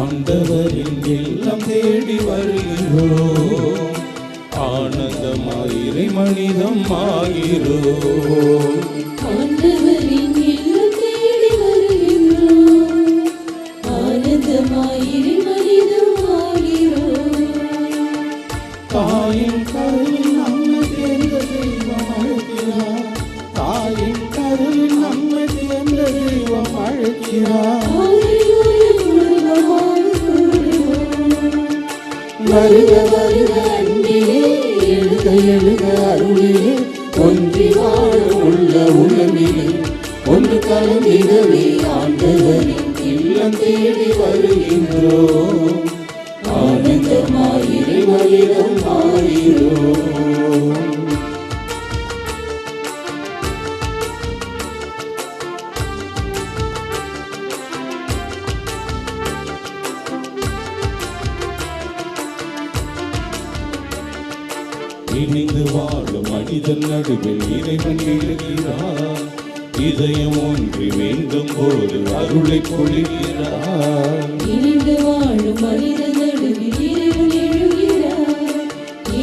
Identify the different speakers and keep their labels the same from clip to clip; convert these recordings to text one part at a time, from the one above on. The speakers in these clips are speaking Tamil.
Speaker 1: ஆண்டவரின் இல்லம் தேடி வருகிறோம். ஆனந்தமாயிரை மனிதம் ஆகிறோம்.
Speaker 2: ஆண்டவரின் இல்லம் தேடி வருகிறோம். ஆனந்தமாயிரை மனிதம் ஆகிறோம்.
Speaker 1: தாயின் கருவில் நம்மை தேர்ந்த தெய்வம் அழைக்கிறார். தாயின் கருவில் நம்மை தேர்ந்த தெய்வம் அழைக்கிறார்.
Speaker 2: வருக வருக அன்பிலே, எழுக எழுக அருளிலே, ஒன்றி வாழ உள்ள உள்ளமிலே, ஒன்று கலந்திடவே ஆண்டவரின் இல்லம் தேடி வருகின்றோம். ஆனந்தமாயிரை மனிதம் ஆகிறோம்.
Speaker 1: இணைந்து வாழும் மனிதன் நடுவில் இறைவன் எழுகிறார். இதயம் ஒன்றி வேண்டும் போது அருளை பொழிகிறார்.
Speaker 2: இணைந்து வாழும் மனிதன் நடுவில் இறைவன் எழுகிறார்.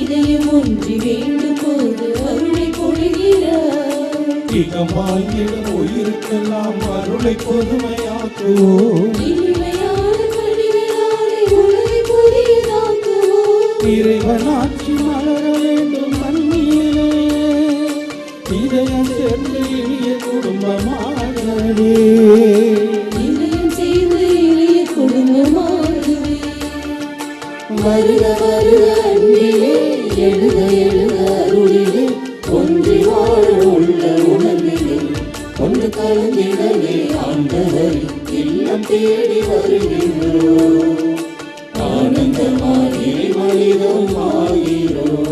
Speaker 2: இதயம் ஒன்றி வேண்டும் போது அருளை பொழிகிறார்.
Speaker 1: இகமாகிட உயிருக்கெல்லாம் அருளை பொதுமையாக்குவோம்.
Speaker 2: இனிமையான கனிகளாலே உலகை புதியதாக்குவோம்.
Speaker 1: இறைவன் ஆட்சி மலர வேண்டும் மண்ணிலே. இதயம் சேர்ந்து எளிய குடும்பமாகவே.
Speaker 2: இதயம் சேர்ந்து எளிய குடும்பமாகவே. வருக வருக அன்பிலே, எழுக எழுக அருளிலே, ஒன்றி வாழ உள்ள உணர்விலே, ஒன்று கலந்திடவே ஆண்டவரின் இல்லம் தேடி வருகின்றோம். ஆனந்தமாயிரை மனிதம் ஆகிறோம்.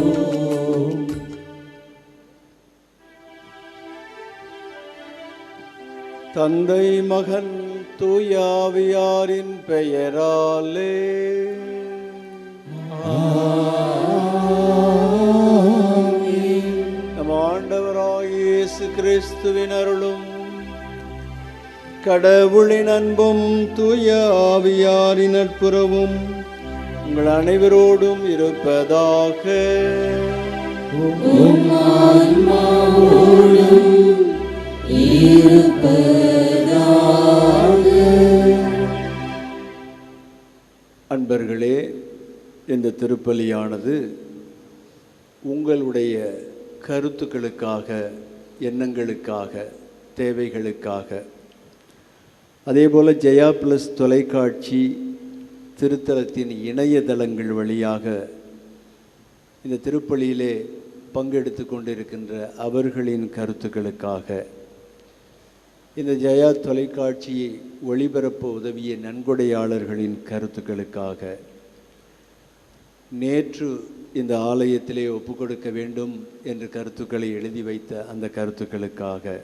Speaker 3: தந்தை மகன் தூயாவியாரின் பெயராலே நம் ஆண்டவராகிய இயேசு கிறிஸ்துவின் அருளும் கடவுளின் அன்பும் தூய ஆவியாரின் நட்புறவும் உங்கள் அனைவரோடும் இருப்பதாக. அன்பர்களே, இந்த திருப்பலியானது உங்களுடைய கருத்துக்களுக்காக, எண்ணங்களுக்காக, தேவைகளுக்காக, அதேபோல் ஜெயா ப்ளஸ் தொலைக்காட்சி திருத்தலத்தின் இணையதளங்கள் வழியாக இந்த திருப்பலியிலே பங்கெடுத்து கொண்டிருக்கின்ற அவர்களின் கருத்துக்களுக்காக, இந்த ஜெயா தொலைக்காட்சியை ஒளிபரப்ப உதவிய நன்கொடையாளர்களின் கருத்துக்களுக்காக, நேற்று இந்த ஆலயத்திலே ஒப்புக்கொடுக்க வேண்டும் என்று கருத்துக்களை எழுதி வைத்த அந்த கருத்துக்களுக்காக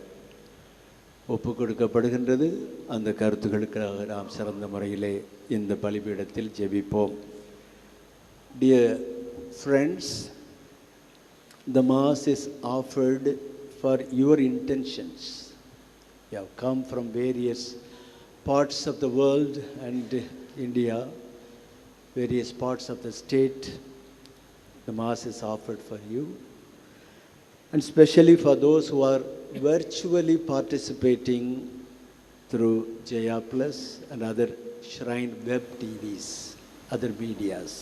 Speaker 3: ஒப்புக்கொடுக்கப்படுகின்றது. அந்த கருத்துக்களுக்காக நாம் சிறந்த முறையிலே இந்த பலிபீடத்தில் ஜெபிப்போம். Dear friends, the Mass is offered for your intentions. You have come from various parts of the world and India, various parts of the state. The Mass is offered for you, and especially for those who are virtually participating through Jaya Plus and other Shrine Web TVs, other medias.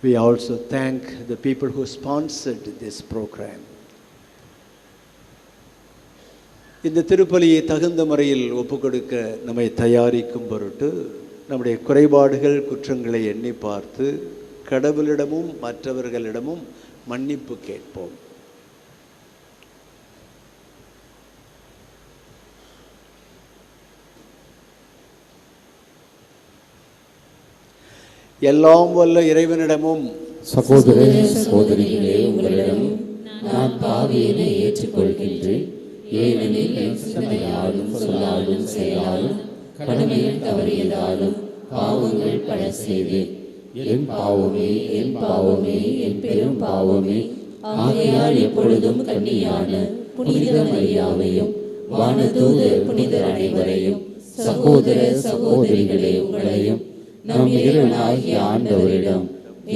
Speaker 3: We also thank the people who sponsored this program. இந்த திருப்பலியை தகுந்த முறையில் ஒப்புக்கொடுக்க நம்மை தயாரிக்கும் பொருட்டு நம்முடைய குறைபாடுகள், குற்றங்களை எண்ணி பார்த்து கடவுளிடமும் மற்றவர்களிடமும் மன்னிப்பு கேட்போம். எல்லாம் வல்ல இறைவனிடமும்
Speaker 4: சகோதர சகோதரிகளே, உங்களிடம் நான் பாவியனை ஏற்றுக்கொள்கின்றேன். ஏனெனில் என் சிந்தனையாலும் சொல்லாலும் செயலாலும் கடமையில் தவறியதாலும் பாவங்கள் பல செய்தேன். என் பாவமே, என் பாவமே, என் பெரும் பாவமே. ஆகையால் எப்பொழுதும் கன்னியான புனித மரியாவையும் வானதூதர் புனிதர் அனைவரையும் சகோதர சகோதரிகளே, உங்களையும் நம் இறைவனாகிய ஆண்டவரிடம்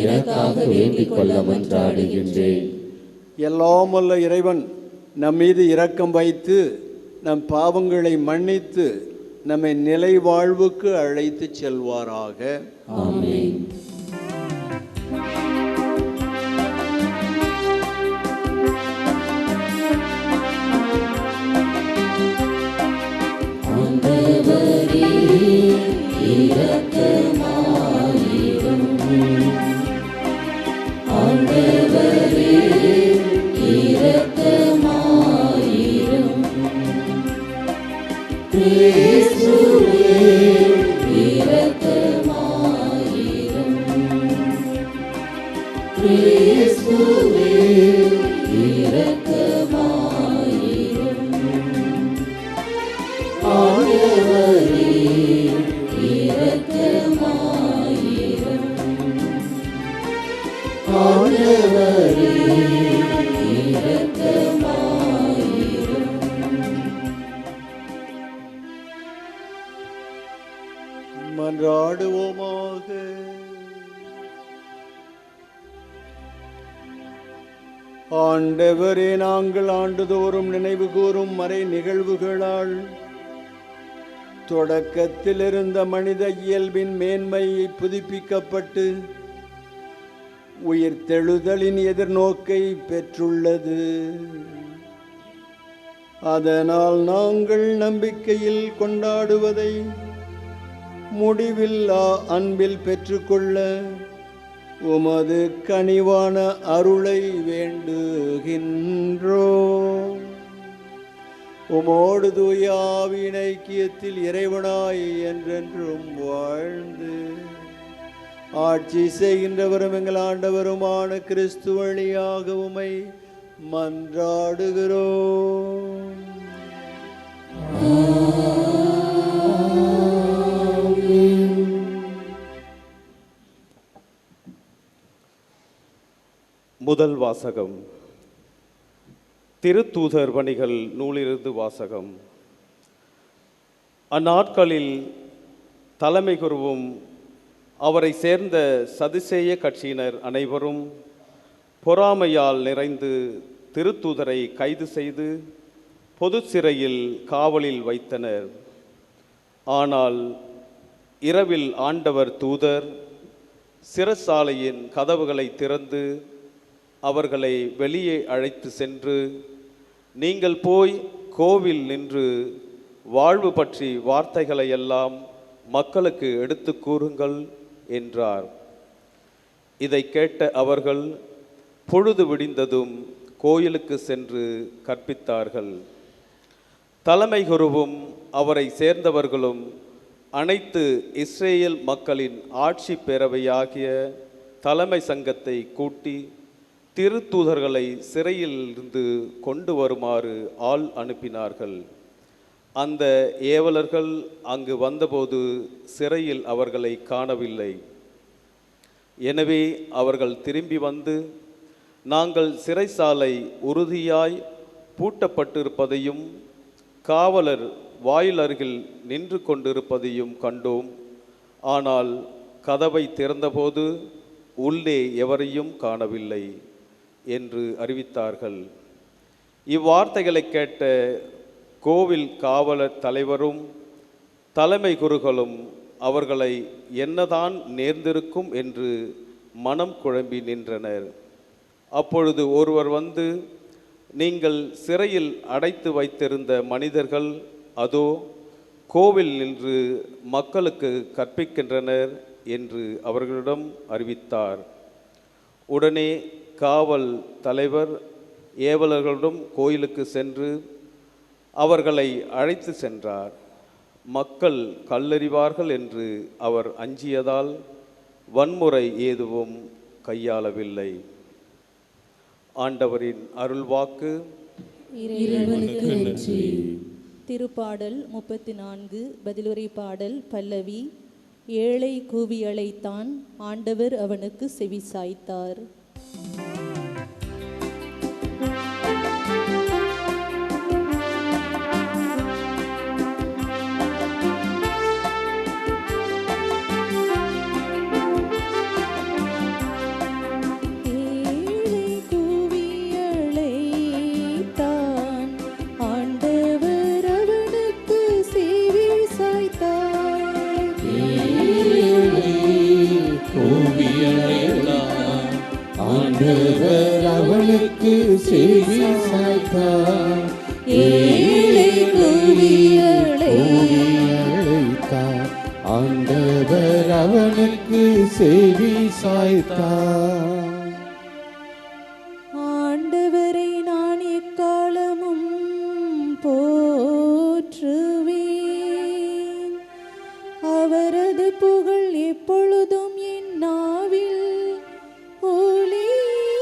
Speaker 4: எனக்காக வேண்டிக் கொள்ள மன்றாடுகின்றேன்.
Speaker 3: எல்லாம் வல்ல இறைவன் நம் மீது இரக்கம் வைத்து நம் பாவங்களை மன்னித்து நம்மை நிலை வாழ்வுக்கு அழைத்து செல்வாராக.
Speaker 4: ஆமென்.
Speaker 2: ஆண்டவரே இரக்கமாயிரும். ஆண்டவரே இரக்கமாயிரும். கிறிஸ்துவே இரக்கமாயிரும். கிறிஸ்துவே இரக்கமாயிரும். ஆண்டவரே இரக்கமாயிரும். ஆண்டவரே இரக்கமாயிரும்.
Speaker 3: மன்றாடுவோமாக. ஆண்டவரே, நாங்கள் ஆண்டுதோறும் நினைவு கூறும் மறை நிகழ்வுகளால் தொடக்கத்தில் இருந்த மனித இயல்பின் மேன்மையை புதுப்பிக்கப்பட்டு உயிர்த்தெழுதலின் எதிர்நோக்கை பெற்றுள்ளது. அதனால் நாங்கள் நம்பிக்கையில் கொண்டாடுவதை முடிவில்லா அன்பில் பெற்றுக்கொள்ள உமது கனிவான அருளை வேண்டுகின்றோம். உமோடு தூய ஆவியின் ஐக்கியத்தில் இறைவனாய் என்றென்றும் வாழ்ந்து ஆட்சி செய்கின்றவரும் எங்கள் ஆண்டவருமான கிறிஸ்து வழியாக உம்மை மன்றாடுகிறோம்.
Speaker 5: முதல் வாசகம். திருத்தூதர் பணிகள் நூலிலிருந்து வாசகம். அந்நாட்களில் தலைமை குருவும் அவரை சேர்ந்த சதுசேய கட்சியினர் அனைவரும் பொறாமையால் நிறைந்து திருத்தூதரை கைது செய்து பொது சிறையில் காவலில் வைத்தனர். ஆனால் இரவில் ஆண்டவர் தூதர் சிறைச்சாலையின் கதவுகளை திறந்து அவர்களை வெளியே அழைத்து சென்று, நீங்கள் போய் கோவில் நின்று வாழ்வு பற்றி வார்த்தைகளை எல்லாம் மக்களுக்கு எடுத்து கூறுங்கள் என்றார். இதை கேட்ட அவர்கள் பொழுது விடிந்ததும் கோயிலுக்கு சென்று கற்பித்தார்கள். தலைமை குருவும் அவரை சேர்ந்தவர்களும் அனைத்து இஸ்ரேல் மக்களின் ஆட்சி பேரவையாகிய தலைமை சங்கத்தை கூட்டி திருத்தூதர்களை சிறையில் இருந்து கொண்டு வருமாறு ஆள் அனுப்பினார்கள். அந்த ஏவலர்கள் அங்கு வந்தபோது சிறையில் அவர்களை காணவில்லை. எனவே அவர்கள் திரும்பி வந்து, நாங்கள் சிறைச்சாலை உறுதியாய் பூட்டப்பட்டிருப்பதையும் காவலர் வாயில் அருகில் நின்று கொண்டிருப்பதையும் கண்டோம். ஆனால் கதவை திறந்தபோது உள்ளே எவரையும் காணவில்லை என்று அறிவித்தார்கள். இவ்வார்த்தைகளை கேட்ட கோவில் காவலர் தலைவரும் தலைமை குருக்களும் அவர்களை என்னதான் நேர்ந்திருக்கும் என்று மனம் குழம்பி நின்றனர். அப்பொழுது ஒருவர் வந்து, நீங்கள் சிறையில் அடைத்து வைத்திருந்த மனிதர்கள் அதோ கோவில் நின்று மக்களுக்கு கற்பிக்கின்றனர் என்று அவர்களிடம் அறிவித்தார். உடனே காவல் தலைவர் ஏவலர்களிடம் கோயிலுக்கு சென்று அவர்களை அழைத்து சென்றார். மக்கள் கல்லெறிவார்கள் என்று அவர் அஞ்சியதால் வன்முறை எதுவும் கையாளவில்லை. ஆண்டவரின் அருள்வாக்கு.
Speaker 2: இறைவனுக்கு நன்றி.
Speaker 6: திருப்பாடல் 34 பதிலுரை பாடல் பல்லவி. ஏழை கூவி அழைத்தான், ஆண்டவர் அவனுக்கு செவி சாய்த்தார்.
Speaker 4: செவி சாய்த்தார்.
Speaker 2: ஏழை கூவியலை
Speaker 4: அழைத்தார். ஆண்டவர் அவனுக்கு செவி சாய்த்தார்.
Speaker 6: ஆண்டவரை நான் எக்காலமும் போற்றுவேன். அவரது புகழ் எப்பொழுதும் என் நாவில் ஒலிக்கும்.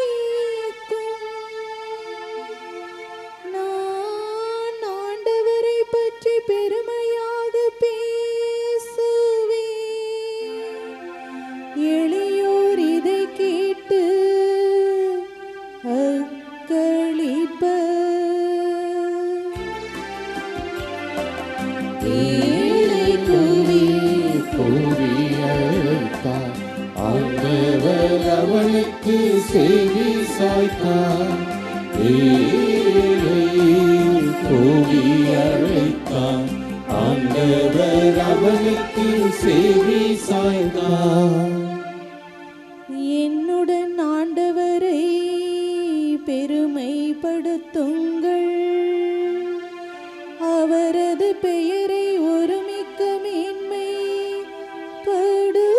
Speaker 6: நான் ஆண்டவரை பற்றி பெருமையாக பேசுவேன். எளியோர் இதை கேட்டு
Speaker 2: ஏழை
Speaker 4: கூவி அழைத்தார். ஆண்டவர் அவனுக்கு செவி சாய்த்தார். ஏழை கூவி அழைத்தார். ஆண்டவர் அவனுக்கு செவி சாய்த்தார்.
Speaker 6: என்னுடன் ஆண்டவரை பெருமைப்படுத்துங்கள். அவரது பெயரை ஒருமிக்க மேன்மை படுத்துவோம்.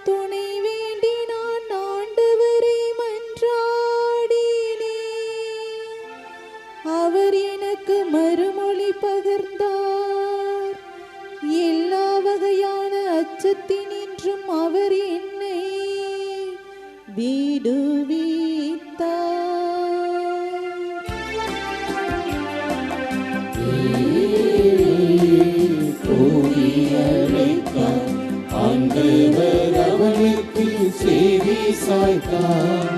Speaker 6: துணை வேண்டி நான் ஆண்டவரை மன்றாடினேன். அவர் எனக்கு மறுமொழி பகிர்ந்தார். எல்லா வகையான அச்சத்தினின்றும் அவர் என்னை விடுவித்தார்.
Speaker 4: கூவி அழைத்தார். ஆண்டவர் அவனுக்கு செவி சாய்த்தார்.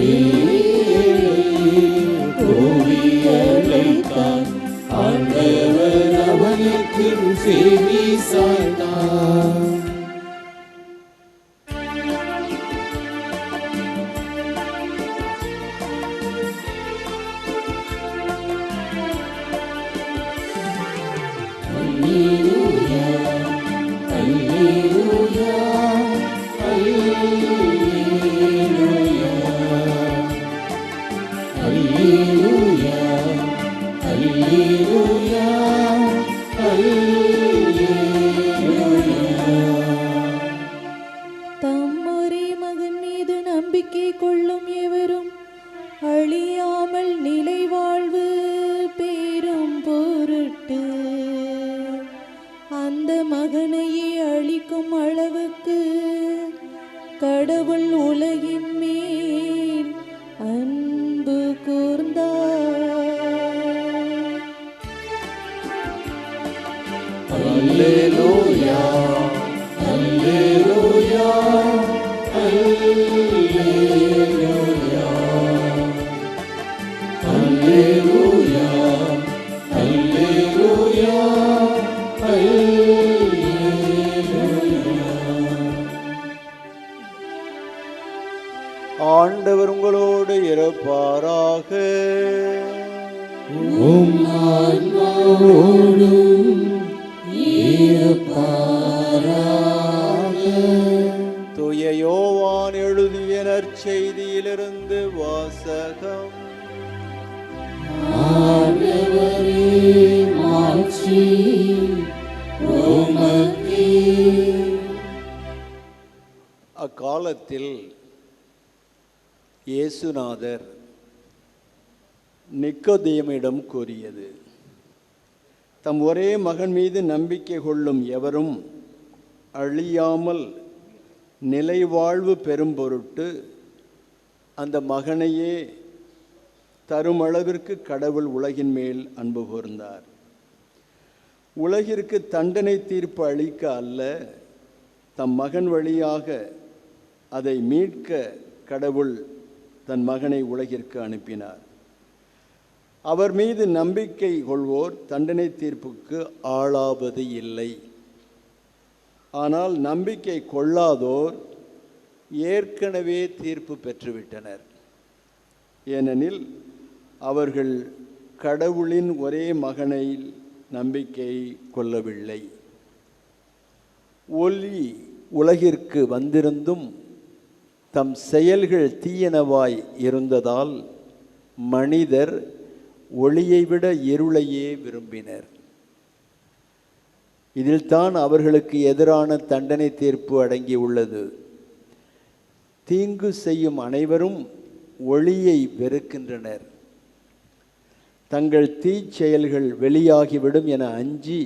Speaker 4: ஏழை கூவி அழைத்தார். ஆண்டவர் அவனுக்கு செவி சாய்த்தார்.
Speaker 6: தம்முறை மகன் மீது நம்பிக்கை கொள்ளும் எவரும் அழியாமல் நிலை வாழ்வு பெறும் பொருட்டு அந்த மகனையே அழிக்கும் அளவுக்கு கடவுள் உலகின் மேல் அன்பு கூர்ந்தார்.
Speaker 4: அல்லேலூயா, அல்லேலூயா, அல்லேலூயா, அல்லேலூயா, அல்லேலூயா,
Speaker 3: ஆண்டவர் உங்களோடு இருப்பாராக.
Speaker 4: உம் ஆன்மாவோடும் இருப்பாராக.
Speaker 3: தூய யோவான் எழுதிய நற்செய்தியிலிருந்து வாசகம்.
Speaker 4: ஆண்டவரே, மாட்சி உமக்கே.
Speaker 3: அக்காலத்தில் இயேசுநாதர் நிக்கோதேமிடம் கூறியது, தம் ஒரே மகன் மீது நம்பிக்கை கொள்ளும் எவரும் அழியாமல் நிலைவாழ்வு பெறும் பொருட்டு அந்த மகனையே தருமளவிற்கு கடவுள் உலகின் மேல் அன்பு கூர்ந்தார். உலகிற்கு தண்டனை தீர்ப்பு அளிக்க அல்ல, தம் மகன் வழியாக அதை மீட்க கடவுள் தன் மகனை உலகிற்கு அனுப்பினார். அவர் மீது நம்பிக்கை கொள்வோர் தண்டனை தீர்ப்புக்கு ஆளாவது இல்லை. ஆனால் நம்பிக்கை கொள்ளாதோர் ஏற்கனவே தீர்ப்பு பெற்றுவிட்டனர். ஏனெனில் அவர்கள் கடவுளின் ஒரே மகனை நம்பிக்கை கொள்ளவில்லை. ஒளி உலகிற்கு வந்திருந்தும் தம் செயல்கள் தீயனவாய் இருந்ததால் மனிதர் ஒளியை விட இருளையே விரும்பினர். இதில்தான் அவர்களுக்கு எதிரான தண்டனை தீர்ப்பு அடங்கி உள்ளது. தீங்கு செய்யும் அனைவரும் ஒளியை வெறுக்கின்றனர். தங்கள் தீச்செயல்கள் வெளியாகிவிடும் என அஞ்சி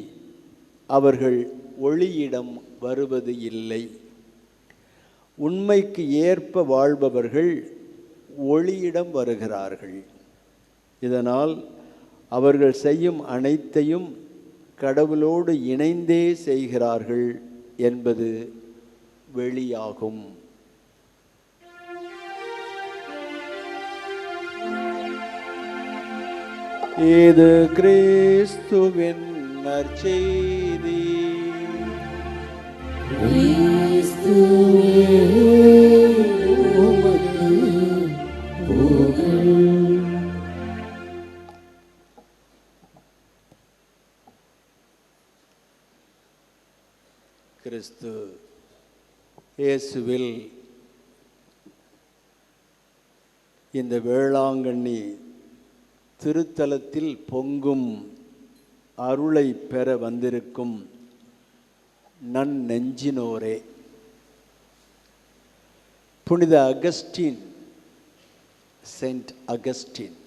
Speaker 3: அவர்கள் ஒளியிடம் வருவது இல்லை. உண்மைக்கு ஏற்ப வாழ்பவர்கள் ஒளியிடம் வருகிறார்கள். இதனால் அவர்கள் செய்யும் அனைத்தையும் கடவுளோடு இணைந்தே செய்கிறார்கள் என்பது வெளியாகும். இது கிறிஸ்துவின் நற்செய்தி. கிறிஸ்து இயேசுவில் இந்த வேளாங்கண்ணி திருத்தலத்தில் பொங்கும் அருளை பெற வந்திருக்கும் நன்னெஞ்சினோரே, புனித அகஸ்டின், செயின்ட் அகஸ்டின்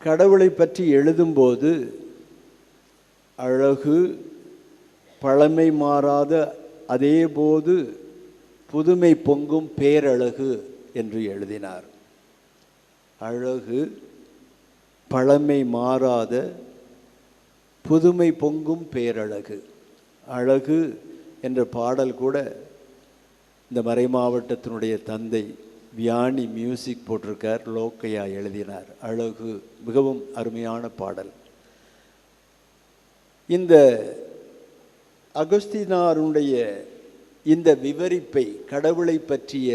Speaker 3: கடவுளை பற்றி எழுதும்போது அழகு, பழமை மாறாத அதேபோது புதுமை பொங்கும் பேரழகு என்று எழுதினார். அழகு, பழமை மாறாத புதுமை பொங்கும் பேரழகு. அழகு என்ற பாடல் கூட இந்த மறை மாவட்டத்தினுடைய தந்தை வியானி மியூசிக் போட்டிருக்கார், லோக்கையா எழுதினார். அழகு மிகவும் அருமையான பாடல். இந்த அகஸ்தீனாருடைய இந்த விவரிப்பை, கடவுளை பற்றிய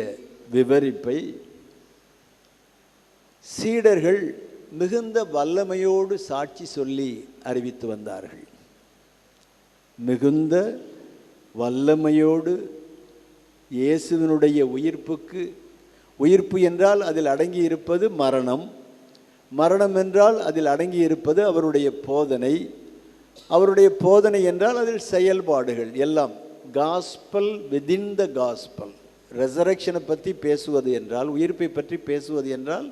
Speaker 3: விவரிப்பை சீடர்கள் மிகுந்த வல்லமையோடு சாட்சி சொல்லி அறிவித்து வந்தார்கள். மிகுந்த வல்லமையோடு இயேசுவினுடைய உயிர்ப்பு என்றால் அதில் அடங்கி இருப்பது மரணம், மரணம் என்றால் அதில் அடங்கி இருப்பது அவருடைய போதனை, அவருடைய போதனை என்றால் அதில் செயல்பாடுகள் எல்லாம். Gospel within the gospel. ரெசரக்ஷனை பற்றி பேசுவது என்றால், உயிர்ப்பை பற்றி பேசுவது என்றால்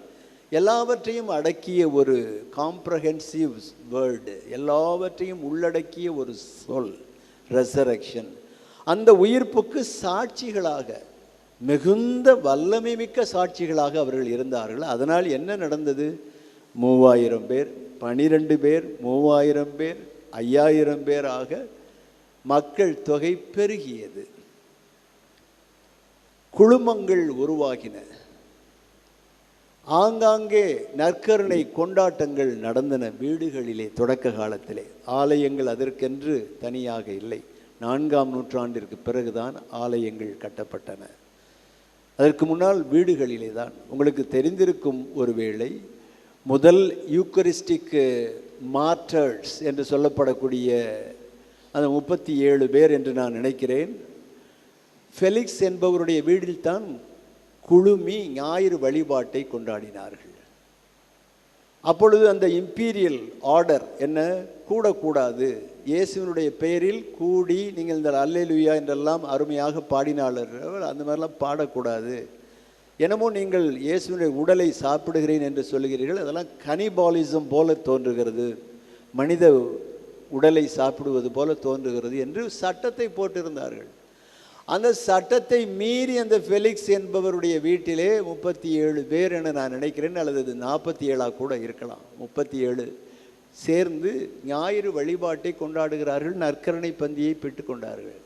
Speaker 3: எல்லாவற்றையும் அடக்கிய ஒரு காம்ப்ரஹென்சிவ் வேர்டு, எல்லாவற்றையும் உள்ளடக்கிய ஒரு சொல் ரெசரக்ஷன். அந்த உயிர்ப்புக்கு சாட்சிகளாக, மிகுந்த வல்லமை மிக்க சாட்சிகளாக அவர்கள் இருந்தார்கள். அதனால் என்ன நடந்தது? 3000 பேர், 12 பேர், 3000 பேர், 5000 பேராக மக்கள் தொகை பெருகியது. குழுமங்கள் உருவாகின. ஆங்காங்கே நற்கருணை கொண்டாட்டங்கள் நடந்தன வீடுகளிலே. தொடக்க காலத்திலே ஆலயங்கள் அதற்கென்று தனியாக இல்லை. 4ஆம் நூற்றாண்டிற்கு பிறகுதான் ஆலயங்கள் கட்டப்பட்டன. அதற்கு முன்னால் வீடுகளிலே தான். உங்களுக்கு தெரிந்திருக்கும் ஒருவேளை, முதல் யூக்கரிஸ்டிக் மார்டர்ஸ் என்று சொல்லப்படக்கூடிய அந்த 37 பேர் என்று நான் நினைக்கிறேன், ஃபெலிக்ஸ் என்பவருடைய வீட்டில்தான் குழுமி ஞாயிறு வழிபாட்டை கொண்டாடினார்கள். அப்பொழுது அந்த இம்பீரியல் ஆர்டர் என்ன, கூடக்கூடாது, இயேசுவினுடைய பெயரில் கூடி நீங்கள் இந்த அல்லேலூயா என்றெல்லாம் அருமையாக பாடினாளர்கள், அந்த மாதிரிலாம் பாடக்கூடாது. என்னமோ நீங்கள் இயேசுவினுடைய உடலை சாப்பிடுகிறேன் என்று சொல்லுகிறீர்கள், அதெல்லாம் கனிபாலிசம் போல தோன்றுகிறது, மனித உடலை சாப்பிடுவது போல தோன்றுகிறது என்று சட்டத்தை போட்டிருந்தார்கள். அந்த சட்டத்தை மீறி அந்த ஃபெலிக்ஸ் என்பவருடைய வீட்டிலே 37 பேர் என நான் நினைக்கிறேன், அல்லது 47 கூட இருக்கலாம், 37 சேர்ந்து ஞாயிறு வழிபாட்டை கொண்டாடுகிறார்கள். நற்கருணை பந்தியை பெற்று கொண்டார்கள்.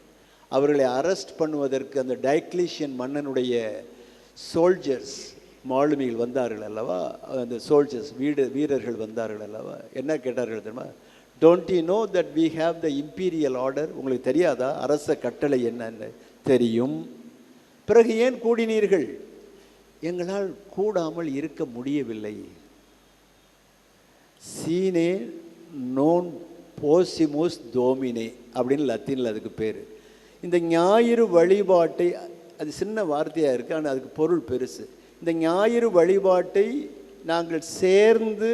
Speaker 3: அவர்களை அரெஸ்ட் பண்ணுவதற்கு அந்த டைக்லீஷியன் மன்னனுடைய சோல்ஜர்ஸ், மாலுமிகள் வந்தார்கள் அல்லவா, அந்த சோல்ஜர்ஸ் வீரர்கள் வந்தார்கள் அல்லவா. என்ன கேட்டார்கள் தெரியுமா? Don't you know that we have the imperial order? உங்களுக்கு தெரியாதா அரச கட்டளை என்னன்னு? தெரியும். பிறகு ஏன் கூடினீர்கள்? எங்களால் கூடாமல் இருக்க முடியவில்லை. சீனே நோன் போசிமோஸ் தோமினே அப்படின்னு லத்தீனில் அதுக்கு பேர். இந்த ஞாயிறு வழிபாட்டை அது சின்ன வார்த்தையாக இருக்குது, ஆனால் அதுக்கு பொருள் பெருசு. இந்த ஞாயிறு வழிபாட்டை நாங்கள் சேர்ந்து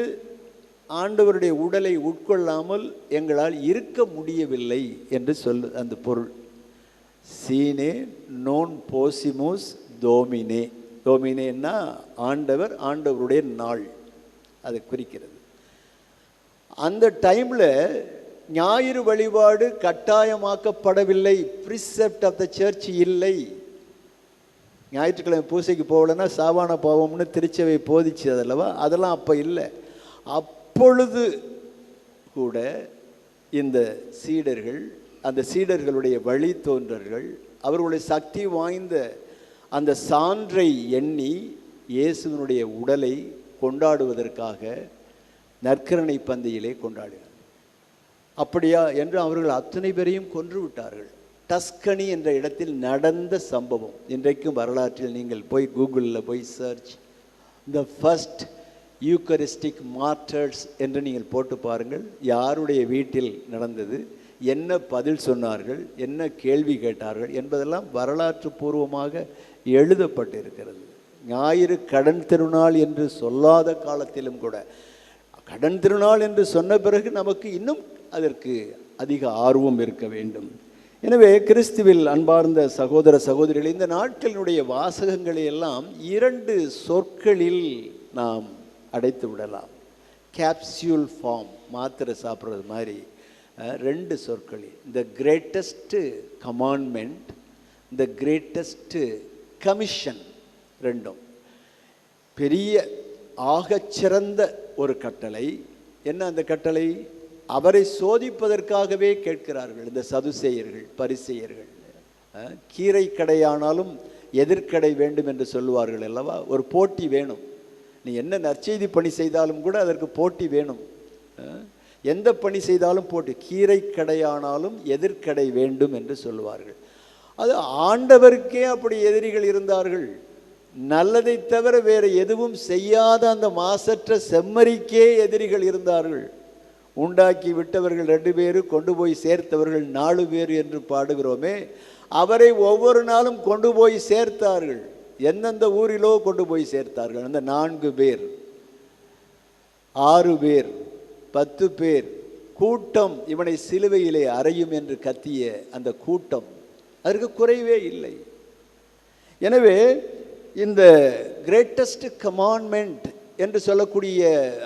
Speaker 3: ஆண்டவருடைய உடலை உட்கொள்ளாமல் எங்களால் இருக்க முடியவில்லை என்று சொல்லு அந்த பொருள். சீனே நோன் போசிமோஸ் தோமினே. தோமினேன்னா ஆண்டவர், ஆண்டவருடைய நாள் அதை குறிக்கிறது. அந்த டைமில் ஞாயிறு வழிபாடு கட்டாயமாக்கப்படவில்லை, ப்ரிசெப்ட் ஆஃப் த சர்ச் இல்லை. ஞாயிற்றுக்கிழமை பூசைக்கு போகலன்னா சாவான பாவம்னு திருச்சபை போதிச்சது அல்லவா, அதெல்லாம் அப்போ இல்லை. அப்பொழுது கூட இந்த சீடர்கள், அந்த சீடர்களுடைய வழித்தோன்றர்கள் அவர்களுடைய சக்தி வாய்ந்த அந்த சான்றை எண்ணி இயேசுவினுடைய உடலை கொண்டாடுவதற்காக நற்கருணை பந்தியிலே கொண்டாடினார். அப்படியா என்று அவர்கள் அத்தனை பேரையும் கொன்று விட்டார்கள். டஸ்கனி என்ற இடத்தில் நடந்த சம்பவம் இன்றைக்கும் வரலாற்றில் நீங்கள் போய் கூகுளில் போய் search the first eucharistic martyrs என்று நீங்கள் போட்டு பாருங்கள். யாருடைய வீட்டில் நடந்தது, என்ன பதில் சொன்னார்கள், என்ன கேள்வி கேட்டார்கள் என்பதெல்லாம் வரலாற்று பூர்வமாக எழுதப்பட்டிருக்கிறது. ஞாயிறு கடன் திருநாள் என்று சொல்லாத காலத்திலும் கூட கடன் திருநாள் என்று சொன்ன பிறகு நமக்கு இன்னும் அதற்கு அதிக ஆர்வம் இருக்க வேண்டும். எனவே கிறிஸ்துவில் அன்பார்ந்த சகோதர சகோதரிகள், இந்த நாட்களினுடைய வாசகங்களை எல்லாம் 2 சொற்களில் நாம் அடைத்து விடலாம். கேப்சியூல் ஃபார்ம், மாத்திரை சாப்பிட்றது மாதிரி 2 சொற்களில். The greatest commandment, the greatest commission, ரெண்டும். பெரிய ஆகச்சிறந்த ஒரு கட்டளை. என்ன அந்த கட்டளை? அவரை சோதிப்பதற்காகவே கேட்கிறார்கள் இந்த சதுசேயர்கள், பரிசேயர்கள். கீரை கடையானாலும் எதிர்க்கடை வேண்டும் என்று சொல்லுவார்கள் அல்லவா. ஒரு போட்டி வேணும். நீ என்ன நற்செய்தி பணி செய்தாலும் கூட அதற்கு போட்டி வேணும். எந்த பணி செய்தாலும் போட்டி. கீரை கடையானாலும் எதிர்க்கடை வேண்டும் என்று சொல்லுவார்கள். அது ஆண்டவருக்கே அப்படி எதிரிகள் இருந்தார்கள். நல்லதை தவிர வேறு எதுவும் செய்யாத அந்த மாசற்ற செம்மறிக்கே எதிரிகள் இருந்தார்கள். உண்டாக்கி விட்டவர்கள் 2 பேர், கொண்டு போய் சேர்த்தவர்கள் 4 பேர் என்று பாடுகிறோமே, அவரை ஒவ்வொரு நாளும் கொண்டு போய் சேர்த்தார்கள். எந்தெந்த ஊரிலோ கொண்டு போய் சேர்த்தார்கள். அந்த 4 பேர், 6 பேர், 10 பேர் கூட்டம் இவனை சிலுவையிலே அறையும் என்று கத்திய அந்த கூட்டம், அதற்கு குறைவே இல்லை. எனவே இந்த கிரேட்டஸ்ட் கமாண்ட்மெண்ட் என்று சொல்லக்கூடிய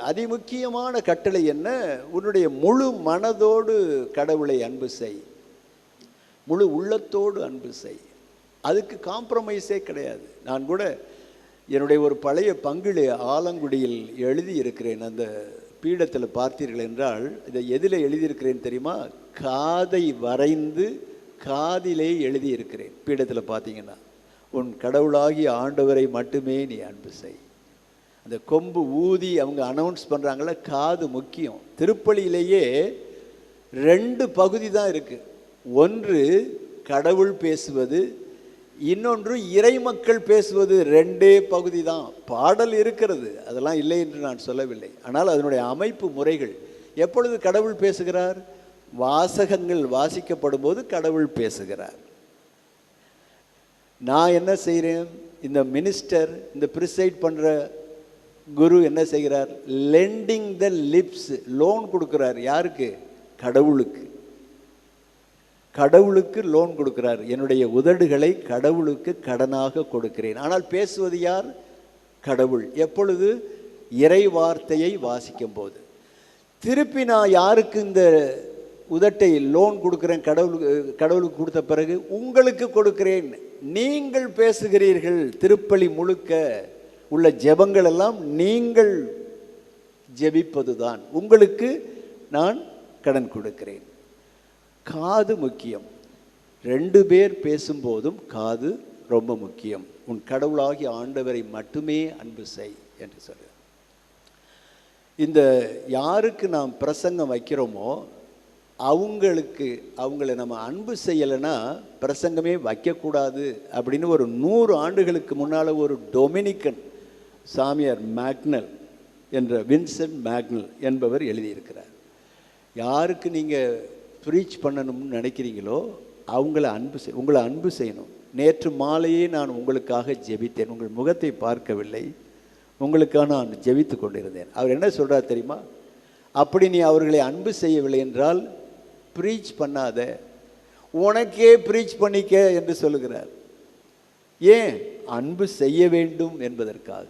Speaker 3: அதிமுக்கியமான கட்டளை என்ன? உன்னுடைய முழு மனதோடு கடவுளை அன்பு செய், முழு உள்ளத்தோடு அன்பு செய். அதுக்கு காம்ப்ரமைஸே கிடையாது. நான் கூட என்னுடைய ஒரு பழைய பங்கிலே ஆலங்குடியில் எழுதியிருக்கிறேன். அந்த பீடத்தில் பார்த்தீர்கள் என்றால் இதை எதில் எழுதியிருக்கிறேன் தெரியுமா? காதை வரைந்து காதிலே எழுதியிருக்கிறேன். பீடத்தில் பார்த்தீங்கன்னா, உன் கடவுளாகிய ஆண்டவரை மட்டுமே நீ அன்பு செய். அந்த கொம்பு ஊதி அவங்க அனௌன்ஸ் பண்ணுறாங்கள, காது முக்கியம். திருப்பலியிலேயே 2 பகுதி தான் இருக்குது. ஒன்று கடவுள் பேசுவது, இன்னொன்று இறைமக்கள் பேசுவது. 2 பகுதி தான். பாடல் இருக்கிறது, அதெல்லாம் இல்லை என்று நான் சொல்லவில்லை. ஆனால் அதனுடைய அமைப்பு முறைகள். எப்பொழுது கடவுள் பேசுகிறார்? வாசகங்கள் வாசிக்கப்படும் போது கடவுள் பேசுகிறார். நான் என்ன செய்கிறேன்? இந்த மினிஸ்டர், இந்த ப்ரிசைட் பண்ணுற குரு என்ன செய்கிறார்? லெண்டிங் த லிப்ஸ், லோன் கொடுக்குறார். யாருக்கு? கடவுளுக்கு. கடவுளுக்கு லோன் கொடுக்கிறார். என்னுடைய உதடுகளை கடவுளுக்கு கடனாக கொடுக்கிறேன். ஆனால் பேசுவது யார்? கடவுள். எப்பொழுது? இறை வார்த்தையை வாசிக்கும் போது. திருப்பி நான் யாருக்கு இந்த உதட்டை லோன் கொடுக்குறேன்? கடவுளுக்கு கொடுத்த பிறகு உங்களுக்கு கொடுக்கிறேன். நீங்கள் பேசுகிறீர்கள். திருப்பலி முழுக்க உள்ள ஜெபங்கள் எல்லாம் நீங்கள் ஜெபிப்பது தான். உங்களுக்கு நான் கடன் கொடுக்கிறேன். காது முக்கியம். 2 பேர் பேசும்போதும் காது ரொம்ப முக்கியம். உன் கடவுளாகிய ஆண்டவரை மட்டுமே அன்பு செய் என்று சொல்ல. இந்த யாருக்கு நாம் பிரசங்கம் வைக்கிறோமோ அவங்கள நம்ம அன்பு செய்யலைன்னா பிரசங்கமே வைக்கக்கூடாது அப்படின்னு ஒரு 100 ஆண்டுகளுக்கு முன்னால் ஒரு டொமினிக்கன் சாமியார் மேக்னல் என்ற வின்சென்ட் மேக்னல் என்பவர் எழுதியிருக்கிறார். யாருக்கு நீங்கள் ப்ரீச் பண்ணணும்னு நினைக்கிறீங்களோ உங்களை அன்பு செய்யணும். நேற்று மாலையே நான் உங்களுக்காக ஜெபித்தேன், உங்கள் முகத்தை பார்க்கவில்லை, உங்களுக்காக நான் ஜெபித்து கொண்டிருந்தேன். அவர் என்ன சொல்கிறார் தெரியுமா? அப்படி நீ அவர்களை அன்பு செய்யவில்லை என்றால் ப்ரீச் பண்ணாத, உனக்கே ப்ரீச் பண்ணிக்க என்று சொல்லுகிறார். ஏன்? அன்பு செய்ய வேண்டும் என்பதற்காக.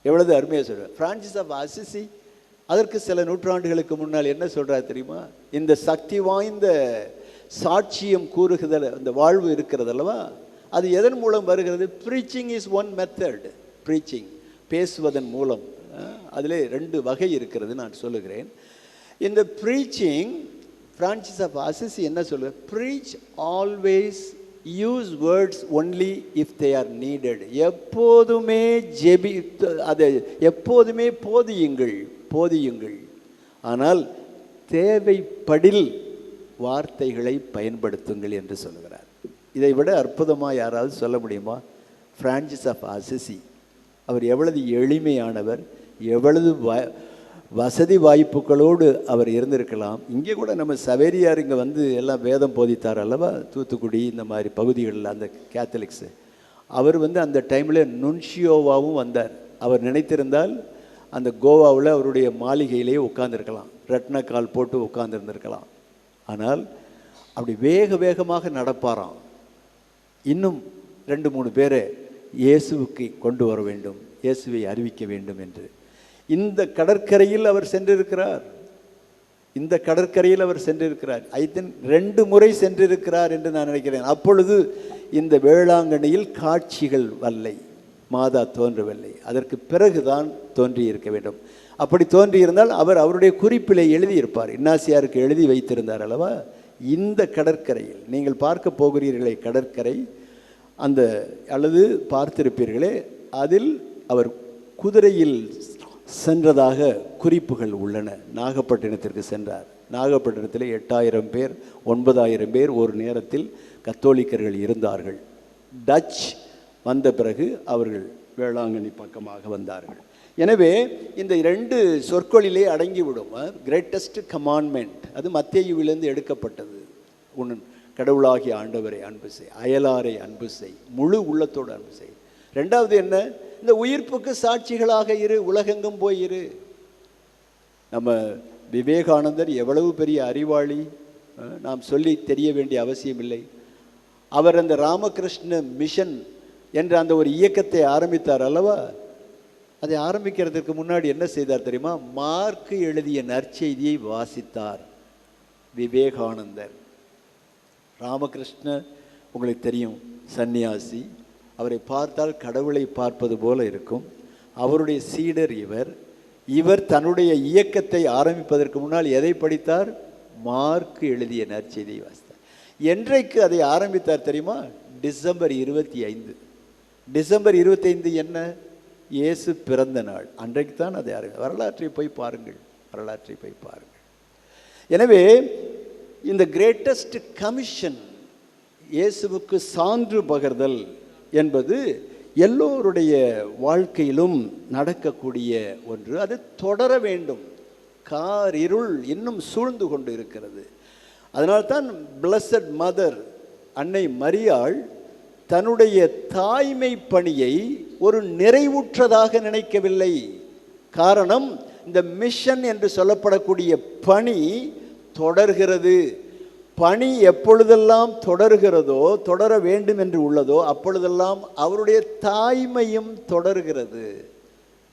Speaker 3: எவ்வளவு அருமையாக சொல்கிறார். பிரான்சிஸ் ஆஃப் அசிசி அதற்கு சில நூற்றாண்டுகளுக்கு முன்னால் என்ன சொல்கிறார் தெரியுமா? இந்த சக்தி வாய்ந்த சாட்சியம் கூறுகிறத அந்த வாழ்வு இருக்கிறது அல்லவா, அது எதன் மூலம் வருகிறது? Preaching is one method. Preaching, பேசுவதன் மூலம். அதிலே 2 வகை இருக்கிறது, நான் சொல்லுகிறேன். இந்த ப்ரீச்சிங், பிரான்சிஸ் ஆஃப் அசிசி என்ன சொல்லுவார்? Preach always, use words only if they are needed. எப்போதுமே அதை எப்போதுமே போதியுங்கள், ஆனால் தேவைப்படில் வார்த்தைகளை பயன்படுத்துங்கள் என்று சொல்லுகிறார். இதை விட அற்புதமாக யாராவது சொல்ல முடியுமா? பிரான்சிஸ் ஆஃப் அசிசி அவர் எவ்வளவு எளிமையானவர், எவ்வளவு வசதி வாய்ப்புகளோடு அவர் இருந்திருக்கலாம். இங்கே கூட நம்ம சவேரியார் இங்கே வந்து எல்லாம் வேதம் போதித்தார் அல்லவா, தூத்துக்குடி இந்த மாதிரி பகுதிகளில் அந்த கேத்தலிக்ஸு. அவர் வந்து அந்த டைமில் நுன்ஷியோவாகவும் வந்தார். அவர் நினைத்திருந்தால் அந்த கோவாவில் அவருடைய மாளிகையிலேயே உட்கார்ந்துருக்கலாம், ரத்ன கால் போட்டு உட்கார்ந்துருந்துருக்கலாம். ஆனால் அப்படி வேகமாக நடப்பாராம். இன்னும் 2-3 பேரை இயேசுவுக்கு கொண்டு வர வேண்டும், இயேசுவை அறிவிக்க வேண்டும் என்று. இந்த கடற்கரையில் அவர் சென்றிருக்கிறார். ஐ திங்க் 2 முறை சென்றிருக்கிறார் என்று நான் நினைக்கிறேன். அப்பொழுது இந்த வேளாங்கண்ணியில் காட்சிகள் வரலை, மாதா தோன்றவில்லை. அதற்கு பிறகுதான் தோன்றியிருக்க வேண்டும். அப்படி தோன்றியிருந்தால் அவர் அவருடைய குறிப்பிலே எழுதியிருப்பார், இன்னாசியாருக்கு எழுதி வைத்திருந்தார் அல்லவா. இந்த கடற்கரையில் நீங்கள் பார்க்க போகிறீர்களே கடற்கரை, அந்த அல்லது பார்த்திருப்பீர்களே, அதில் அவர் குதிரையில் சென்றதாக குறிப்புகள் உள்ளன. நாகப்பட்டினத்திற்கு சென்றார். நாகப்பட்டினத்தில் 8000 பேர் 9000 பேர் ஒரு நேரத்தில் கத்தோலிக்கர்கள் இருந்தார்கள். டச் வந்த பிறகு அவர்கள் வேளாங்கண்ணி பக்கமாக வந்தார்கள். எனவே இந்த 2 சொற்களிலே அடங்கிவிடும். கிரேட்டஸ்ட் கமாண்ட்மெண்ட், அது மத்தேயுவிலிருந்து எடுக்கப்பட்டது. உன் கடவுளாகிய ஆண்டவரை அன்பு செய், அயலாரை அன்பு செய், முழு உள்ளத்தோடு அன்பு செய். 2வது என்ன? இந்த உயிர்ப்புக்கு சாட்சிகளாக இரு, உலகெங்கும் போய் இரு. நம்ம விவேகானந்தர் எவ்வளவு பெரிய அறிவாளி, நாம் சொல்லி தெரிய வேண்டிய அவசியம் இல்லை. அவர் அந்த ராமகிருஷ்ண மிஷன் என்ற அந்த ஒரு இயக்கத்தை ஆரம்பித்தார் அல்லவா. அதை ஆரம்பிக்கிறதுக்கு முன்னாடி என்ன செய்தார் தெரியுமா? மார்க்கு எழுதிய நற்செய்தியை வாசித்தார் விவேகானந்தர். ராமகிருஷ்ண உங்களுக்கு தெரியும், சன்னியாசி. அவரை பார்த்தால் கடவுளை பார்ப்பது போல இருக்கும். அவருடைய சீடர் இவர் தன்னுடைய இயக்கத்தை ஆரம்பிப்பதற்கு முன்னால் எதை படித்தார்? மார்க்கு எழுதிய நற்செய்தியை வாசித்தார். என்றைக்கு அதை ஆரம்பித்தார் தெரியுமா? டிசம்பர் 25. டிசம்பர் 25 என்ன? இயேசு பிறந்த நாள். அன்றைக்கு தான் அதை வரலாற்றை போய் பாருங்கள். எனவே இந்த கிரேட்டஸ்ட் கமிஷன், இயேசுவுக்கு சான்று பகர்தல் என்பது எல்லோருடைய வாழ்க்கையிலும் நடக்கக்கூடிய ஒன்று. அது தொடர வேண்டும். இருள் இன்னும் சூழ்ந்து கொண்டு இருக்கிறது. அதனால்தான் பிளஸட் மதர் அன்னை மரியாள் தன்னுடைய தாய்மை பணியை ஒரு நிறைவுற்றதாக நினைக்கவில்லை. காரணம், இந்த மிஷன் என்று சொல்லப்படக்கூடிய பணி தொடர்கிறது. பணி எப்பொழுதெல்லாம் தொடர்கிறதோ, தொடர வேண்டும் என்று உள்ளதோ, அப்பொழுதெல்லாம் அவருடைய தாய்மையும் தொடர்கிறது.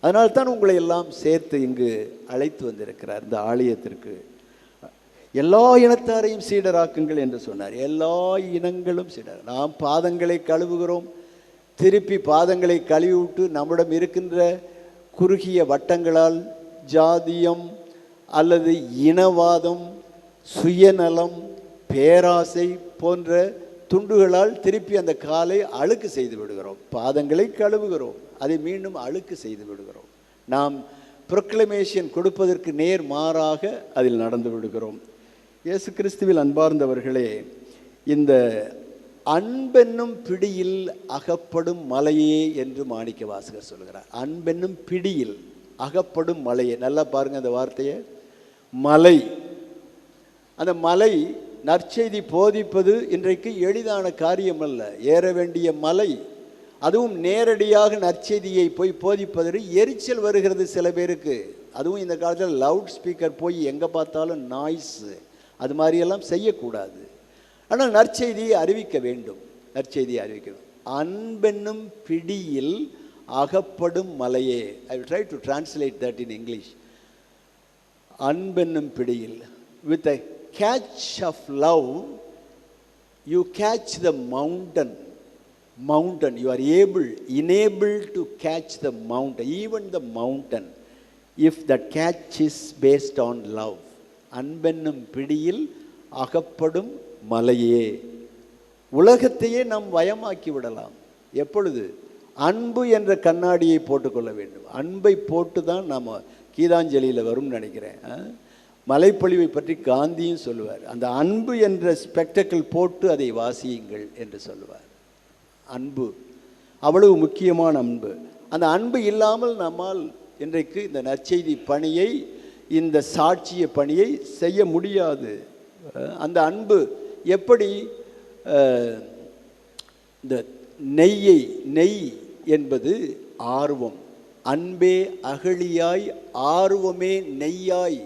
Speaker 3: அதனால்தான் உங்களை எல்லாம் சேர்த்து இங்கு அழைத்து வந்திருக்கிறார் இந்த ஆலயத்திற்கு. எல்லா இனத்தாரையும் சீடராக்குங்கள் என்று சொன்னார். எல்லா இனங்களும் சீடர். நாம் பாதங்களை கழுவுகிறோம், திருப்பி பாதங்களை கழுவி விட்டு நம்மிடம் இருக்கின்ற குறுகிய வட்டங்களால் ஜாதியம் அல்லது இனவாதம், சுயநலம், பேராசை போன்ற துண்டுகளால் திருப்பி அந்த காலை அழுக்கு செய்து விடுகிறோம். பாதங்களை கழுவுகிறோம், அதை மீண்டும் அழுக்கு செய்து விடுகிறோம். நாம் ப்ரொக்ளமேஷன் கொடுப்பதற்கு நேர் மாறாக அதில் நடந்து விடுகிறோம். இயேசு கிறிஸ்துவில் அன்பார்ந்தவர்களே, இந்த அன்பென்னும் பிடியில் அகப்படும் மலையே என்று மாணிக்க வாசகர் சொல்கிறார். அன்பென்னும் பிடியில் அகப்படும் மலையே. நல்லா பாருங்க அந்த வார்த்தையை. மலை, அந்த மலை நற்செய்தி போதிப்பது இன்றைக்கு எளிதான காரியம் அல்ல. ஏற வேண்டிய மலை, அதுவும் நேரடியாக நற்செய்தியை போய் போதிப்பதற்கு எரிச்சல் வருகிறது சில பேருக்கு. அதுவும் இந்த காலத்தில் லவுட் ஸ்பீக்கர் போய் எங்கே பார்த்தாலும் நாய்ஸு, அது மாதிரியெல்லாம் செய்யக்கூடாது. ஆனால் நற்செய்தியை அறிவிக்க வேண்டும், நற்செய்தியை அறிவிக்கணும். அன்பென்னும் பிடியில் அகப்படும் மலையே. I will try to translate that in English. அன்பென்னும் பிடியில், with a catch of love you catch the mountain. You are enabled to catch the mountain, even the mountain, if that catch is based on love. அன்பென்னும் பிடியில் அகப்படும் மலையே. உலகத்தையே நாம் வயமாக்கி விடலாம். எப்பொழுது? அன்பு என்ற கண்ணாடியை போட்டுக்கொள்ள வேண்டும். அன்பை போட்டு தான் நாம் கீதாஞ்சலியில் வரும்னு நினைக்கிறேன். மலைப்பொழிவை பற்றி காந்தியும் சொல்லுவார். அந்த அன்பு என்ற ஸ்பெக்டக்கிள் போட்டு அதை வாசியுங்கள் என்று சொல்லுவார். அன்பு அவ்வளவு முக்கியமான அன்பு. அந்த அன்பு இல்லாமல் நம்மால் இன்றைக்கு இந்த நற்செய்தி பணியை, இந்த சாட்சிய பணியை செய்ய முடியாது. அந்த அன்பு எப்படி? இந்த நெய் என்பது ஆர்வம். அன்பே அகழியாய் ஆர்வமே நெய்யாய்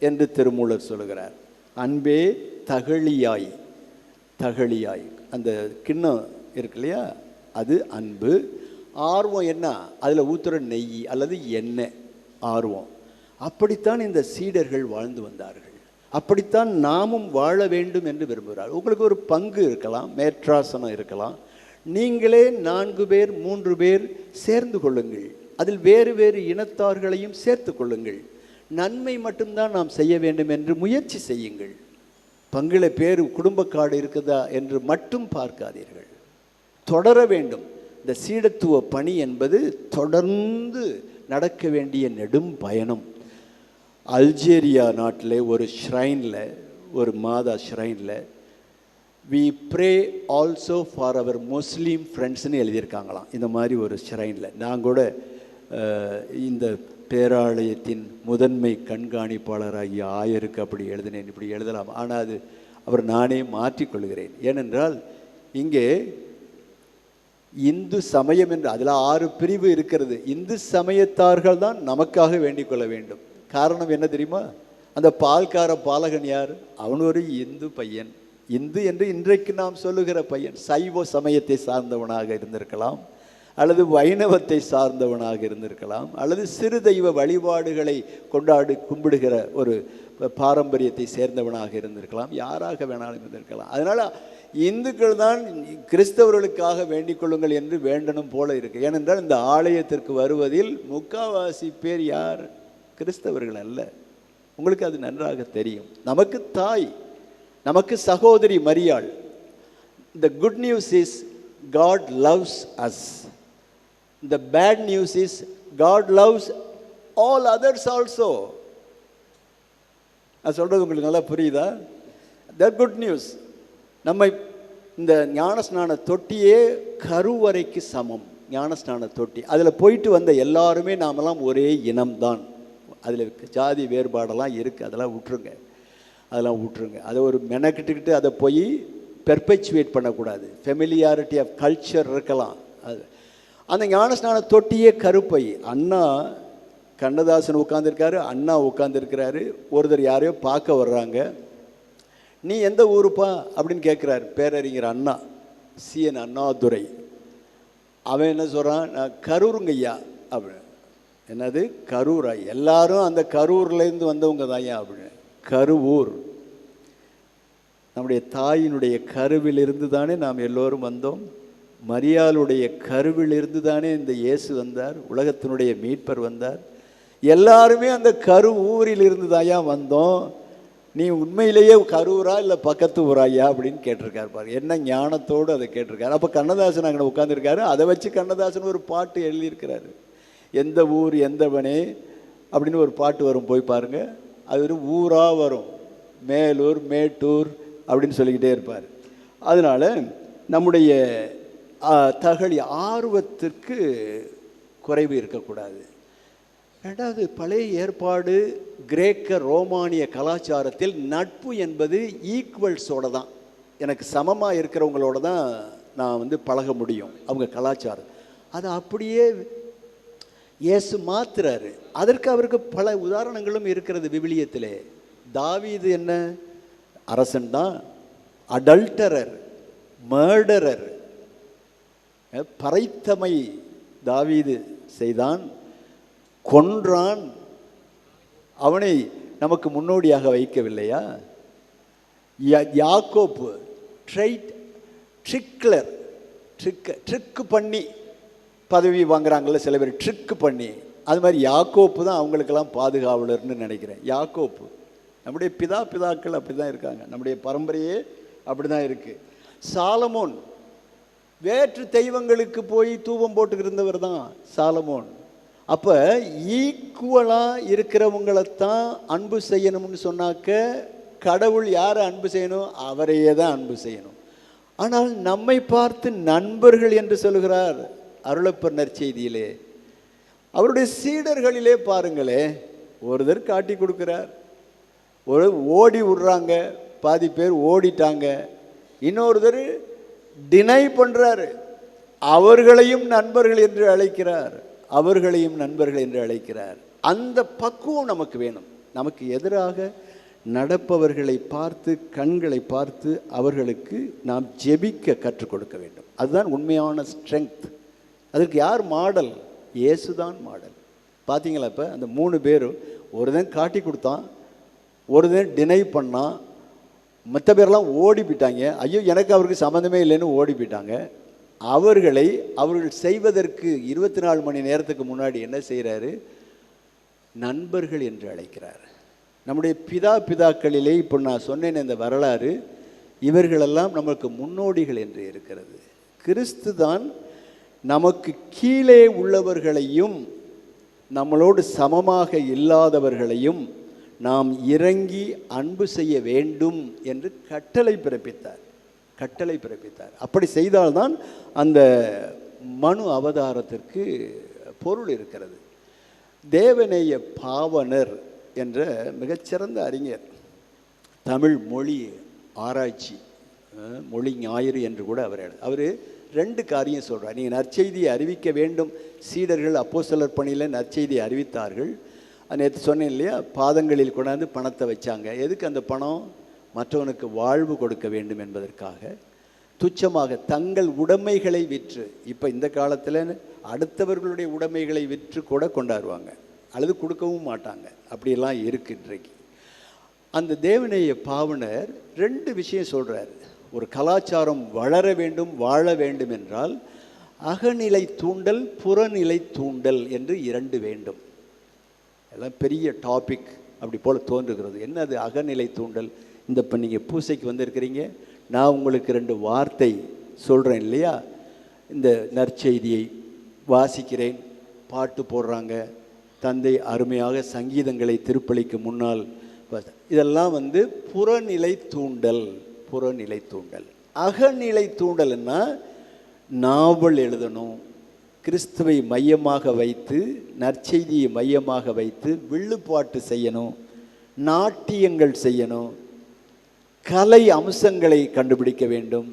Speaker 3: என்று திருமூலர் சொல்கிறார். அன்பே தகழியாய். அந்த கிண்ணம் இருக்கு இல்லையா, அது அன்பு. ஆர்வம் என்ன? அதில் ஊத்துற நெய் அல்லது எண்ணெய் ஆர்வம். அப்படித்தான் இந்த சீடர்கள் வாழ்ந்து வந்தார்கள். அப்படித்தான் நாமும் வாழ வேண்டும் என்று விரும்புகிறார். உங்களுக்கு ஒரு பங்கு இருக்கலாம், மேற்றாசனம் இருக்கலாம். நீங்களே 4 பேர் 3 பேர் சேர்ந்து கொள்ளுங்கள். அதில் வேறு வேறு இனத்தார்களையும் சேர்த்து கொள்ளுங்கள். நன்மை மட்டும்தான் நாம் செய்ய வேண்டும் என்று முயற்சி செய்யுங்கள். பங்கில பேர் குடும்பக்காடு இருக்குதா என்று மட்டும் பார்க்காதீர்கள். தொடர வேண்டும். இந்த சீடத்துவ பணி என்பது தொடர்ந்து நடக்க வேண்டிய நெடும் பயணம். அல்ஜீரியா நாட்டில் ஒரு ஷ்ரைனில், ஒரு மாதா ஷ்ரைனில், we pray also for our Muslim friendsன்னு எழுதியிருக்காங்களாம். இந்த மாதிரி ஒரு ஷ்ரைனில் நான் கூட இந்த பேராலயத்தின் முதன்மை கண்காணிப்பாளராகிய ஆயருக்கு அப்படி எழுதினேன். இப்படி எழுதலாம், ஆனால் அது அவர் நானே மாற்றிக்கொள்கிறேன். ஏனென்றால் இங்கே இந்து சமயம் என்று அதில் 6 பிரிவு இருக்கிறது. இந்து சமயத்தார்கள் தான் நமக்காக வேண்டிக் கொள்ள வேண்டும். காரணம் என்ன தெரியுமா? அந்த பால்கார பாலகன் யார்? அவன் ஒரு இந்து பையன். இந்து என்று இன்றைக்கு நாம் சொல்லுகிற பையன் சைவ சமயத்தை சார்ந்தவனாக இருந்திருக்கலாம், அல்லது வைணவத்தை சார்ந்தவனாக இருந்திருக்கலாம், அல்லது சிறு தெய்வ வழிபாடுகளை கும்பிடுகிற ஒரு பாரம்பரியத்தை சேர்ந்தவனாக இருந்திருக்கலாம், யாராக வேணாலும் இருந்திருக்கலாம். அதனால் இந்துக்கள் தான் கிறிஸ்தவர்களுக்காக வேண்டிக் கொள்ளுங்கள் என்று வேண்டணும் போல இருக்கு. ஏனென்றால் இந்த ஆலயத்திற்கு வருவதில் முக்காவாசி பேர் யார்? கிறிஸ்தவர்கள் அல்ல. உங்களுக்கு அது நன்றாக தெரியும். நமக்கு தாய், நமக்கு சகோதரி மரியாள். The good news is God loves us. The bad news is God loves all others also. நான் சொல்கிறது உங்களுக்கு நல்லா புரியுதா? The good news. நம்ம இந்த ஞானஸ்நான தொட்டியே கருவறைக்கு சமம். ஞானஸ்நான தொட்டி, அதில் போயிட்டு வந்த எல்லாருமே நாமெல்லாம் ஒரே இனம்தான். அதில் ஜாதி வேறுபாடெல்லாம் இருக்குது, அதெல்லாம் விட்டுருங்க. அதை ஒரு மெனக்கிட்டுக்கிட்டு அதை போய் பெர்பெச்சுவேட் பண்ணக்கூடாது. ஃபெமிலியாரிட்டி ஆஃப் கல்ச்சர் இருக்கலாம். அது அந்த ஞானஸ்நான தொட்டியே கருப்பை. அண்ணா கண்ணதாசன் உட்காந்துருக்காரு, அண்ணா உட்காந்துருக்கிறாரு. ஒருத்தர் யாரையோ பார்க்க வர்றாங்க. நீ எந்த ஊருப்பா அப்படின்னு கேட்குறாரு பேரறிஞர் அண்ணா, சிஎன் அண்ணாதுரை. அவன் என்ன சொல்கிறான்? நான் கரூருங்கய்யா அப்படின்னு. என்னது கரூரா? எல்லாரும் அந்த கரூர்லேருந்து வந்தவங்க தான்யா அப்படின்னு. கருவூர் நம்முடைய தாயினுடைய கருவிலிருந்து தானே நாம் எல்லோரும் வந்தோம். மரியாளுடைய கருவிலிருந்து தானே இந்த இயேசு வந்தார், உலகத்தினுடைய மீட்பர் வந்தார். எல்லாருமே அந்த கருவூரில் இருந்து தாயா வந்தோம். நீ உண்மையிலேயே கரூரா இல்லை பக்கத்து ஊராயா அப்படின்னு கேட்டிருக்காரு. பாரு என்ன ஞானத்தோடு அதை கேட்டிருக்காரு. அப்போ கண்ணதாசன் அங்கே உட்காந்துருக்காரு. அதை வச்சு கண்ணதாசன் ஒரு பாட்டு எழுதியிருக்கிறாரு. எந்த ஊர் எந்தவனே அப்படின்னு ஒரு பாட்டு வரும், போய் பாருங்கள். அது ஒரு ஊராக வரும், மேலூர் மேட்டூர் அப்படின்னு சொல்லிக்கிட்டே இருப்பார். அதனால் நம்முடைய தகழி ஆர்வத்திற்கு குறைவு இருக்கக்கூடாது. ரெண்டாவது, பழைய ஏற்பாடு கிரேக்க ரோமானிய கலாச்சாரத்தில் நட்பு என்பது ஈக்குவல்ஸோட தான், எனக்கு சமமாக இருக்கிறவங்களோட தான் நான் வந்து பழக முடியும், அவங்க கலாச்சாரம். அதை அப்படியே இயேசு மாத்துறாரு. அதற்கு அவருக்கு பல உதாரணங்களும் இருக்கிறது விவிலியத்திலே. தாவீது என்ன அரசன் தான், அடல்டரர், மர்டரர், பறைத்தமை தாவீது செய்தான், கொன்றான். அவனை நமக்கு முன்னோடியாக வைக்கவில்லையா? யாக்கோப்பு ட்ரிக்கு பண்ணி பதவி வாங்குறாங்கல்ல சில பேர், ட்ரிக்கு பண்ணி. அது மாதிரி யாக்கோப்பு தான் அவங்களுக்கெல்லாம் பாதுகாவலர்னு நினைக்கிறேன். யாக்கோப்பு நம்முடைய பிதாக்கள் அப்படி தான் இருக்காங்க, நம்முடைய பரம்பரையே அப்படி தான் இருக்குது. சாலமோன் வேற்று தெய்வங்களுக்கு போய் தூபம் போட்டுக்கிருந்தவர் தான் சாலமோன். அப்போ ஈக்குவலாக இருக்கிறவங்களைத்தான் அன்பு செய்யணும்னு சொன்னாக்க, கடவுள் யாரை அன்பு செய்யணும்? அவரையே தான் அன்பு செய்யணும். ஆனால் நம்மை பார்த்து நண்பர்கள் என்று சொல்கிறார் அருளப்பர் நற்செய்தியிலே. அவருடைய சீடர்களிலே பாருங்களே, ஒருத்தர் காட்டி கொடுக்கிறார், ஒரு ஓடி விடுறாங்க, பாதி பேர் ஓடிட்டாங்க, இன்னொருத்தர் டினை பண்ணுறாரு, அவர்களையும் நண்பர்கள் என்று அழைக்கிறார், அவர்களையும் நண்பர்கள் என்று அழைக்கிறார். அந்த பக்குவம் நமக்கு வேணும். நமக்கு எதிராக நடப்பவர்களை பார்த்து, கண்களை பார்த்து அவர்களுக்கு நாம் ஜெபிக்க கற்றுக் கொடுக்க வேண்டும். அதுதான் உண்மையான ஸ்ட்ரெங்க். அதற்கு யார் மாடல்? இயேசுதான் மாடல். பார்த்தீங்களா? இப்போ அந்த 3 பேரும், ஒருதன் காட்டி கொடுத்தான், ஒருதன் டினை பண்ணான், மற்ற பேரெல்லாம் ஓடி போயிட்டாங்க. ஐயோ எனக்கு அவருக்கு சம்மந்தமே இல்லைன்னு ஓடி போயிட்டாங்க. அவர்கள் செய்வதற்கு 24 மணி நேரத்துக்கு முன்னாடி என்ன செய்கிறாரு? நண்பர்கள் என்று அழைக்கிறார். நம்முடைய பிதாக்களிலே இப்போ நான் சொன்னேன் இந்த வரலாறு, இவர்களெல்லாம் நமக்கு முன்னோடிகள் என்று இருக்கிறது. கிறிஸ்து தான் நமக்கு கீழே உள்ளவர்களையும் நம்மளோடு சமமாக இல்லாதவர்களையும் நாம் இறங்கி அன்பு செய்ய வேண்டும் என்று கட்டளை பிறப்பித்தார். அப்படி செய்தால்தான் அந்த மனு அவதாரத்திற்கு பொருள் இருக்கிறது. தேவநேய பாவனர் என்ற மிகச்சிறந்த அறிஞர், தமிழ் மொழி ஆராய்ச்சி, மொழி ஞாயிறு என்று கூட அவர் 2 காரியம் சொல்கிறார். நீங்கள் நற்செய்தியை அறிவிக்க வேண்டும். சீடர்கள் அப்போஸ்தலர் பணியில் நற்செய்தியை அறிவித்தார்கள். நேற்று சொன்னேன் இல்லையா, பாதங்களில் கொண்டாந்து பணத்தை வச்சாங்க. எதுக்கு அந்த பணம்? மற்றவனுக்கு வாழ்வு கொடுக்க வேண்டும் என்பதற்காக. துச்சமாக தங்கள் உடைமைகளை விற்று, இப்போ இந்த காலத்தில் அடுத்தவர்களுடைய உடைமைகளை விற்று கூட கொண்டாடுவாங்க, அல்லது கொடுக்கவும் மாட்டாங்க. அப்படியெல்லாம் இருக்கு இன்றைக்கு. அந்த தேவநேய பாவனர் 2 விஷயம் சொல்கிறார். ஒரு கலாச்சாரம் வளர வேண்டும், வாழ வேண்டும் என்றால் அகநிலை தூண்டல், புறநிலை தூண்டல் என்று 2 வேண்டும். எல்லாம் பெரிய டாபிக் அப்படி போல் தோன்றுகிறது. என்னது அகநிலை தூண்டல்? இந்த இப்போ நீங்கள் பூசைக்கு வந்திருக்கிறீங்க, நான் உங்களுக்கு 2 வார்த்தை சொல்கிறேன் இல்லையா, இந்த நற்செய்தியை வாசிக்கிறேன், பாட்டு போடுறாங்க, தந்தை அருமையாக சங்கீதங்களை திருப்பலிக்கு முன்னால், இதெல்லாம் புறநிலை தூண்டல். அகநிலை தூண்டல்னா நாவல் எழுதணும், கிறிஸ்துவை மையமாக வைத்து, நற்செய்தியை மையமாக வைத்து வில்லுப்பாட்டு செய்யணும், நாட்டியங்கள் செய்யணும், கலை அம்சங்களை கண்டுபிடிக்க வேண்டும்,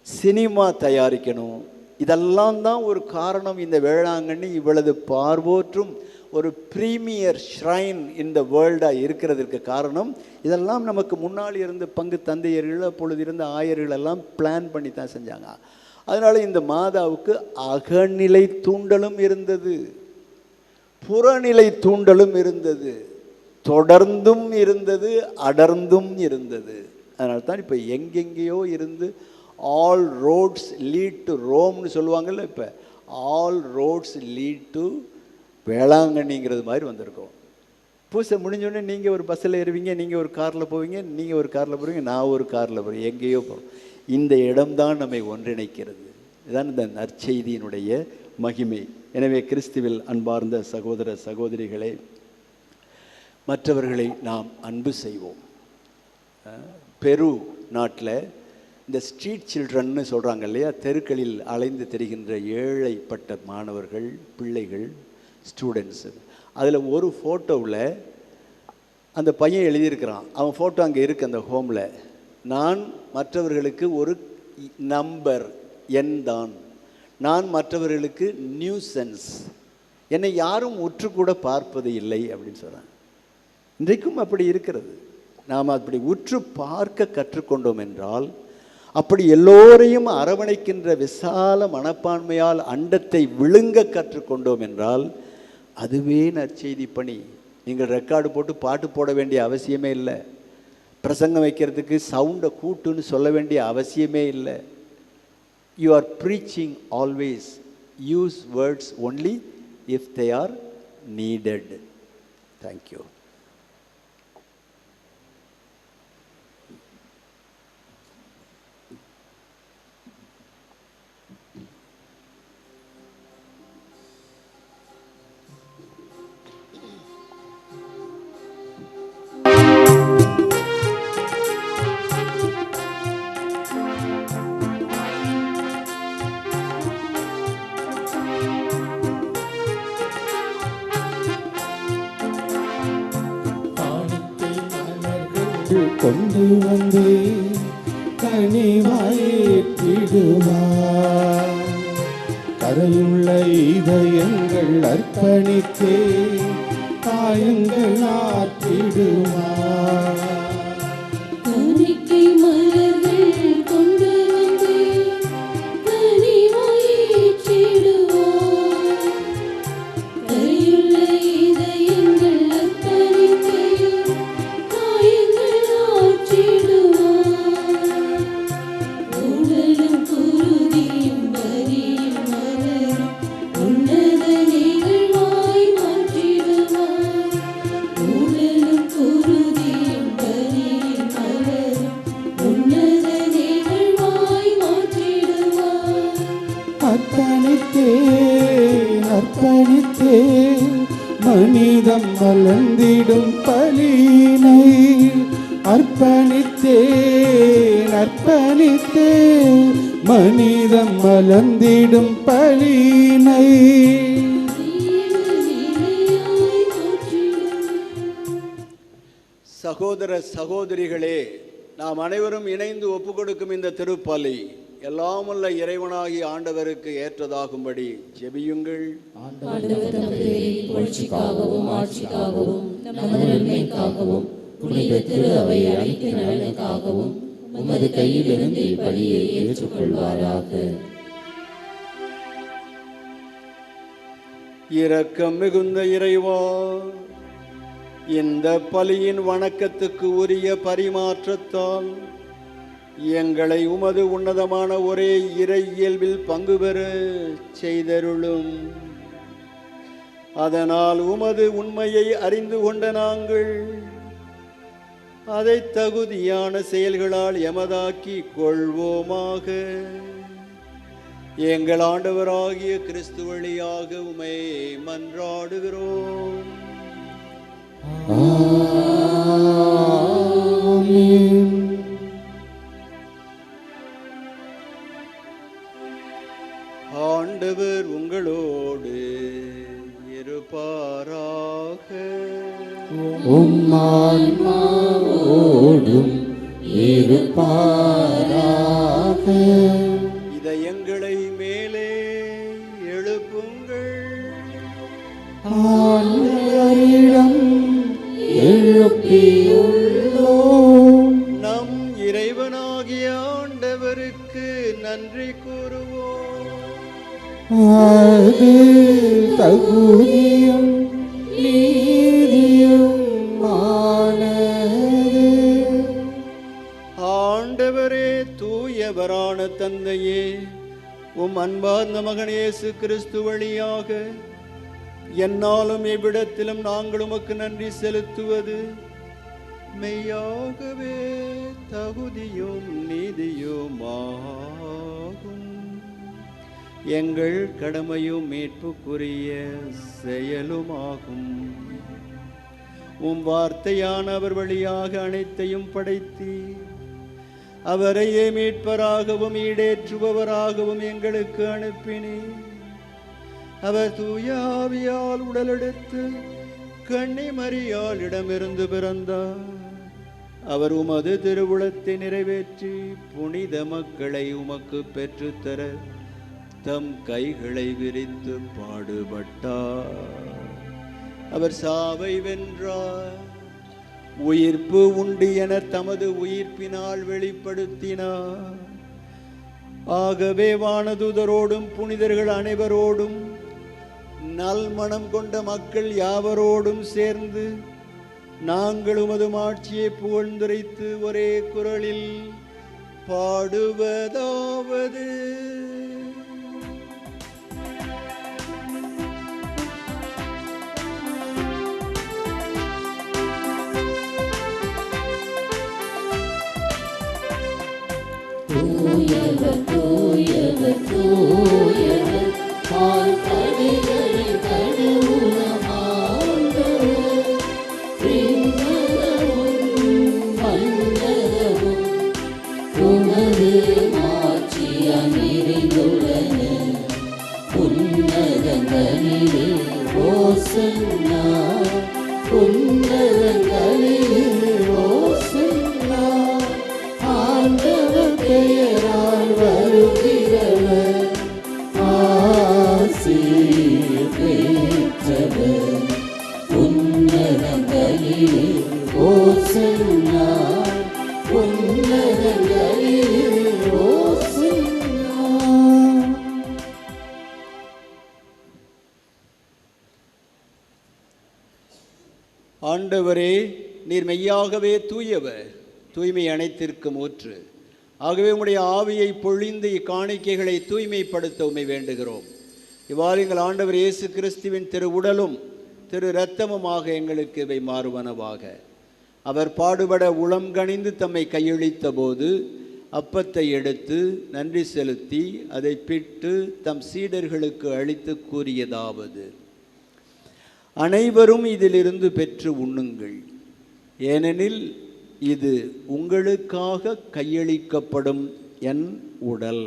Speaker 3: சினிமா தயாரிக்கணும். இதெல்லாம் தான் ஒரு காரணம். இந்த வேளாங்கண்ணி இவ்வளவு பார்வோற்றும் ஒரு ப்ரீமியர் ஷ்ரைன் இந்த வேர்ல்டாக இருக்கிறதுக்கு காரணம், இதெல்லாம் நமக்கு முன்னால் இருந்த பங்கு தந்தையர்கள், அப்பொழுது இருந்த ஆயர்கள் எல்லாம் பிளான் பண்ணி தான் செஞ்சாங்க. அதனால் இந்த மாதாவுக்கு அகநிலை தூண்டலும் இருந்தது, புறநிலை தூண்டலும் இருந்தது, தொடர்ந்தும் இருந்தது, அடர்ந்தும் இருந்தது. அதனால தான் இப்போ எங்கெங்கேயோ இருந்து ஆல் ரோட்ஸ் லீட் டு ரோம்னு சொல்லுவாங்கள்ல, இப்போ ஆல் ரோட்ஸ் லீட் டு வேளாங்கண்ணிங்கிறது மாதிரி வந்திருக்கோம். பூசை முடிஞ்சோடனே நீங்கள் ஒரு பஸ்ஸில் ஏறுவீங்க, நீங்கள் ஒரு காரில் போவீங்க, நீங்கள் ஒரு காரில் போவீங்க, நான் ஒரு காரில் போகிறேன், எங்கேயோ போகிறோம். இந்த இடம்தான் நம்மை ஒன்றிணைக்கிறது. இதுதான் இந்த நற்செய்தியினுடைய மகிமை. எனவே கிறிஸ்துவில் அன்பார்ந்த சகோதர சகோதரிகளே, மற்றவர்களை நாம் அன்பு செய்வோம். பெரு நாட்டில் இந்த ஸ்ட்ரீட் சில்ட்ரன்னு சொல்கிறாங்க இல்லையா, தெருக்களில் அலைந்து தெரிகின்ற ஏழைப்பட்ட மாணவர்கள், பிள்ளைகள், ஸ்டூடெண்ட்ஸு. அதில் ஒரு ஃபோட்டோவில் அந்த பையன் எழுதியிருக்கிறான், அவன் ஃபோட்டோ அங்கே இருக்குது அந்த ஹோமில். நான் மற்றவர்களுக்கு ஒரு நம்பர், எண் தான். நான் மற்றவர்களுக்கு நியூசன்ஸ், என்னை யாரும் உற்று கூட பார்ப்பது இல்லை அப்படின்னு சொல்கிறான். இன்றைக்கும் அப்படி இருக்கிறது. நாம் அப்படி உற்று பார்க்க கற்றுக்கொண்டோம் என்றால், அப்படி எல்லோரையும் அரவணைக்கின்ற விசால மனப்பான்மையால் அண்டத்தை விழுங்க கற்றுக்கொண்டோம் என்றால் அதுவே நற்செய்தி பணி. நீங்கள் ரெக்கார்டு போட்டு பாட்டு போட வேண்டிய அவசியமே இல்லை. பிரசங்கம் வைக்கிறதுக்கு சவுண்டை கூட்டுன்னு சொல்ல வேண்டிய அவசியமே இல்லை. You are preaching always. Use words only if they are needed. Thank you.
Speaker 1: கொண்டு வந்து கனிவாயிடுவார். கரையுள்ள இதயங்கள் அர்ப்பணித்தே காயங்கள் ஆற்றிடுவார்.
Speaker 2: காணிக்கை மலர்கள் கொண்டு வந்து கனிவாயிற்றிடுவார். கரையுள்ள இதயங்கள் அர்ப்பணித்தே காயங்கள் ஆற்றிடுவார். உடலும் குருதியும் வரியும் மலரும் உன்னத நிகழ்வாய் மாற்றிடுவார். உடலும் குருதியும் வரியும் மலரும் உன்னத நிகழ்வாய் மாற்றிடுவார்.
Speaker 1: அர்ப்பணித்தேன் அர்ப்பணித்தேன் மனிதம் மலர்ந்திடும் பலியினை. அர்ப்பணித்தேன் அர்ப்பணித்தேன் மனிதம் மலர்ந்திடும் பலியினை.
Speaker 2: நிலையாய் மாற்றிடுவார்.
Speaker 3: சகோதர சகோதரிகளே, நாம் அனைவரும் இணைந்து ஒப்புக்கொடுக்கும் இந்த திருப்பலி எல்லாமுள்ள இறைவனாகிய ஆண்டவருக்கு ஏற்றதாகும்படி ஜெபியுங்கள்.
Speaker 4: ஆண்டவர் தமது புகழ்ச்சிக்காகவும் ஆட்சிக்காகவும் நமது நன்மைக்காகவும் புனித திரு அவை அனைத்து நலனுக்காகவும் உமது கையிலிருந்து இப்பலியை ஏற்றுக்கொள்வாராக.
Speaker 3: இரக்கம் மிகுந்த இறைவா, இந்த பலியின் வணக்கத்துக்கு உரிய பரிமாற்றத்தால் எங்களை உமது உன்னதமான ஒரே இறை இயல்பில் பங்கு பெற செய்தருளும். அதனால் உமது உண்மையை அறிந்து கொண்ட நாங்கள் அதை தகுதியான செயல்களால் எமதாக்கி கொள்வோமாக. எங்கள் ஆண்டவராகிய கிறிஸ்து வழியாக உமை மன்றாடுகிறோம்.
Speaker 1: ஆமென்.
Speaker 3: ஆண்டவர் உங்களோடு இருப்பாராக.
Speaker 1: உம் ஆன்மாவோடும் இருப்பாராக.
Speaker 3: இதயங்களை மேலே எழுப்புங்கள்.
Speaker 1: ஆண்டவரிடம் எழுப்பியுள்ளோம்.
Speaker 3: நம் இறைவனாகிய ஆண்டவருக்கு நன்றி கூறுவோம்.
Speaker 1: அது தகுதியும் நீதியுமானது.
Speaker 3: ஆண்டவரே, தூயவரான தந்தையே, உம் அன்பார்ந்த மகன் இயேசு கிறிஸ்து வழியாக என்னாலும் எவ்விடத்திலும் நாங்கள் உமக்கு நன்றி செலுத்துவது மெய்யாகவே தகுதியும் நீதியுமாகும். எங்கள் கடமையும் மீட்புக்குரிய செயலுமாகும். உம் வார்த்தையான அவர் வழியாக அனைத்தையும் படைத்து அவரையே மீட்பராகவும் ஈடேற்றுபவராகவும் எங்களுக்கு அனுப்பினீர். அவர் தூய ஆவியால் உடலெடுத்து கன்னிமரியாளிடமிருந்து பிறந்தார். அவர் உமது திருவுளத்தை நிறைவேற்றி புனித மக்களை உமக்கு பெற்றுத்தர தம் கைகளை விரித்து பாடுபட்டார். அவர் சாவை வென்றார், உயிர்ப்பு உண்டு என தமது உயிர்ப்பினால் வெளிப்படுத்தினார். ஆகவே வானதூதரோடும் புனிதர்கள் அனைவரோடும் நல்மனம் கொண்ட மக்கள் யாவரோடும் சேர்ந்து நாங்கள் உமது மாட்சியை புகழ்ந்துரைத்து ஒரே குரலில் பாடுவதாவது:
Speaker 2: தூயவர் தூயவர் தூயவர் பால்கடிகளில் கடவுளம் ஆண்டவர். விண்ணகமும் மண்ணகமும் உமது மாட்சியால் நிறைந்துள்ளன. உன்னதங்களிலே ஓசன்னா, உன்னதங்களிலே ஓசன்னா. ஆண்டவர் பெயரால் வருகிறவர் ஆசீர் பெற்றவர். உன்னதங்களிலே ஓசன்னா, உன்னதங்களிலே ஓசன்னா.
Speaker 3: ஆண்டவரே, நீர் மெய்யாகவே தூயவர், தூய்மை அனைத்திற்கும் ஊற்று. ஆகவே உம்முடைய ஆவியை பொழிந்து இக்காணிக்கைகளை தூய்மைப்படுத்த உம்மை வேண்டுகிறோம். இவ்வாறு எங்கள் ஆண்டவர் இயேசு கிறிஸ்துவின் திரு உடலும் திரு இரத்தமுமாக எங்களுக்கு இவை மாறுவனவாக. அவர் பாடுபட உளம் கனிந்து தம்மை கையளித்த போது அப்பத்தை எடுத்து நன்றி செலுத்தி அதை பிட்டு தம் சீடர்களுக்கு அளித்து கூறியதாவது: அனைவரும் இதிலிருந்து பெற்று உண்ணுங்கள், ஏனெனில் இது உங்களுக்காக கையளிக்கப்படும் என் உடல்.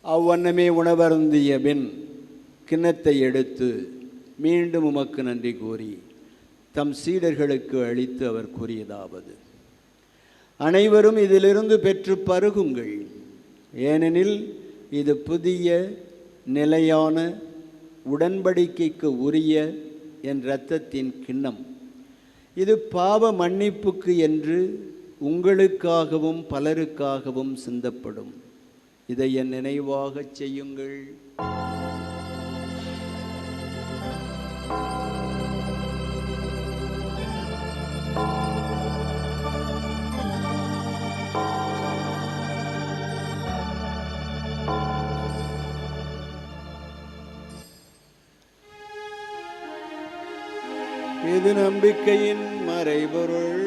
Speaker 3: அவ்வண்ணமே உணவருந்திய பின் கிண்ணத்தை எடுத்து மீண்டும் உமக்கு நன்றி கூறி தம் சீடர்களுக்கு அளித்து அவர் கூறியதாவது: அனைவரும் இதிலிருந்து பெற்று பருகுங்கள், ஏனெனில் இது புதிய நிலையான உடன்படிக்கைக்கு உரிய என் இரத்தத்தின் கிண்ணம். இது பாவ மன்னிப்புக்கு என்று உங்களுக்காகவும் பலருக்காகவும் சிந்தப்படும். இதை என் நினைவாகச் செய்யுங்கள். இது நம்பிக்கையின் மறைபொருள்.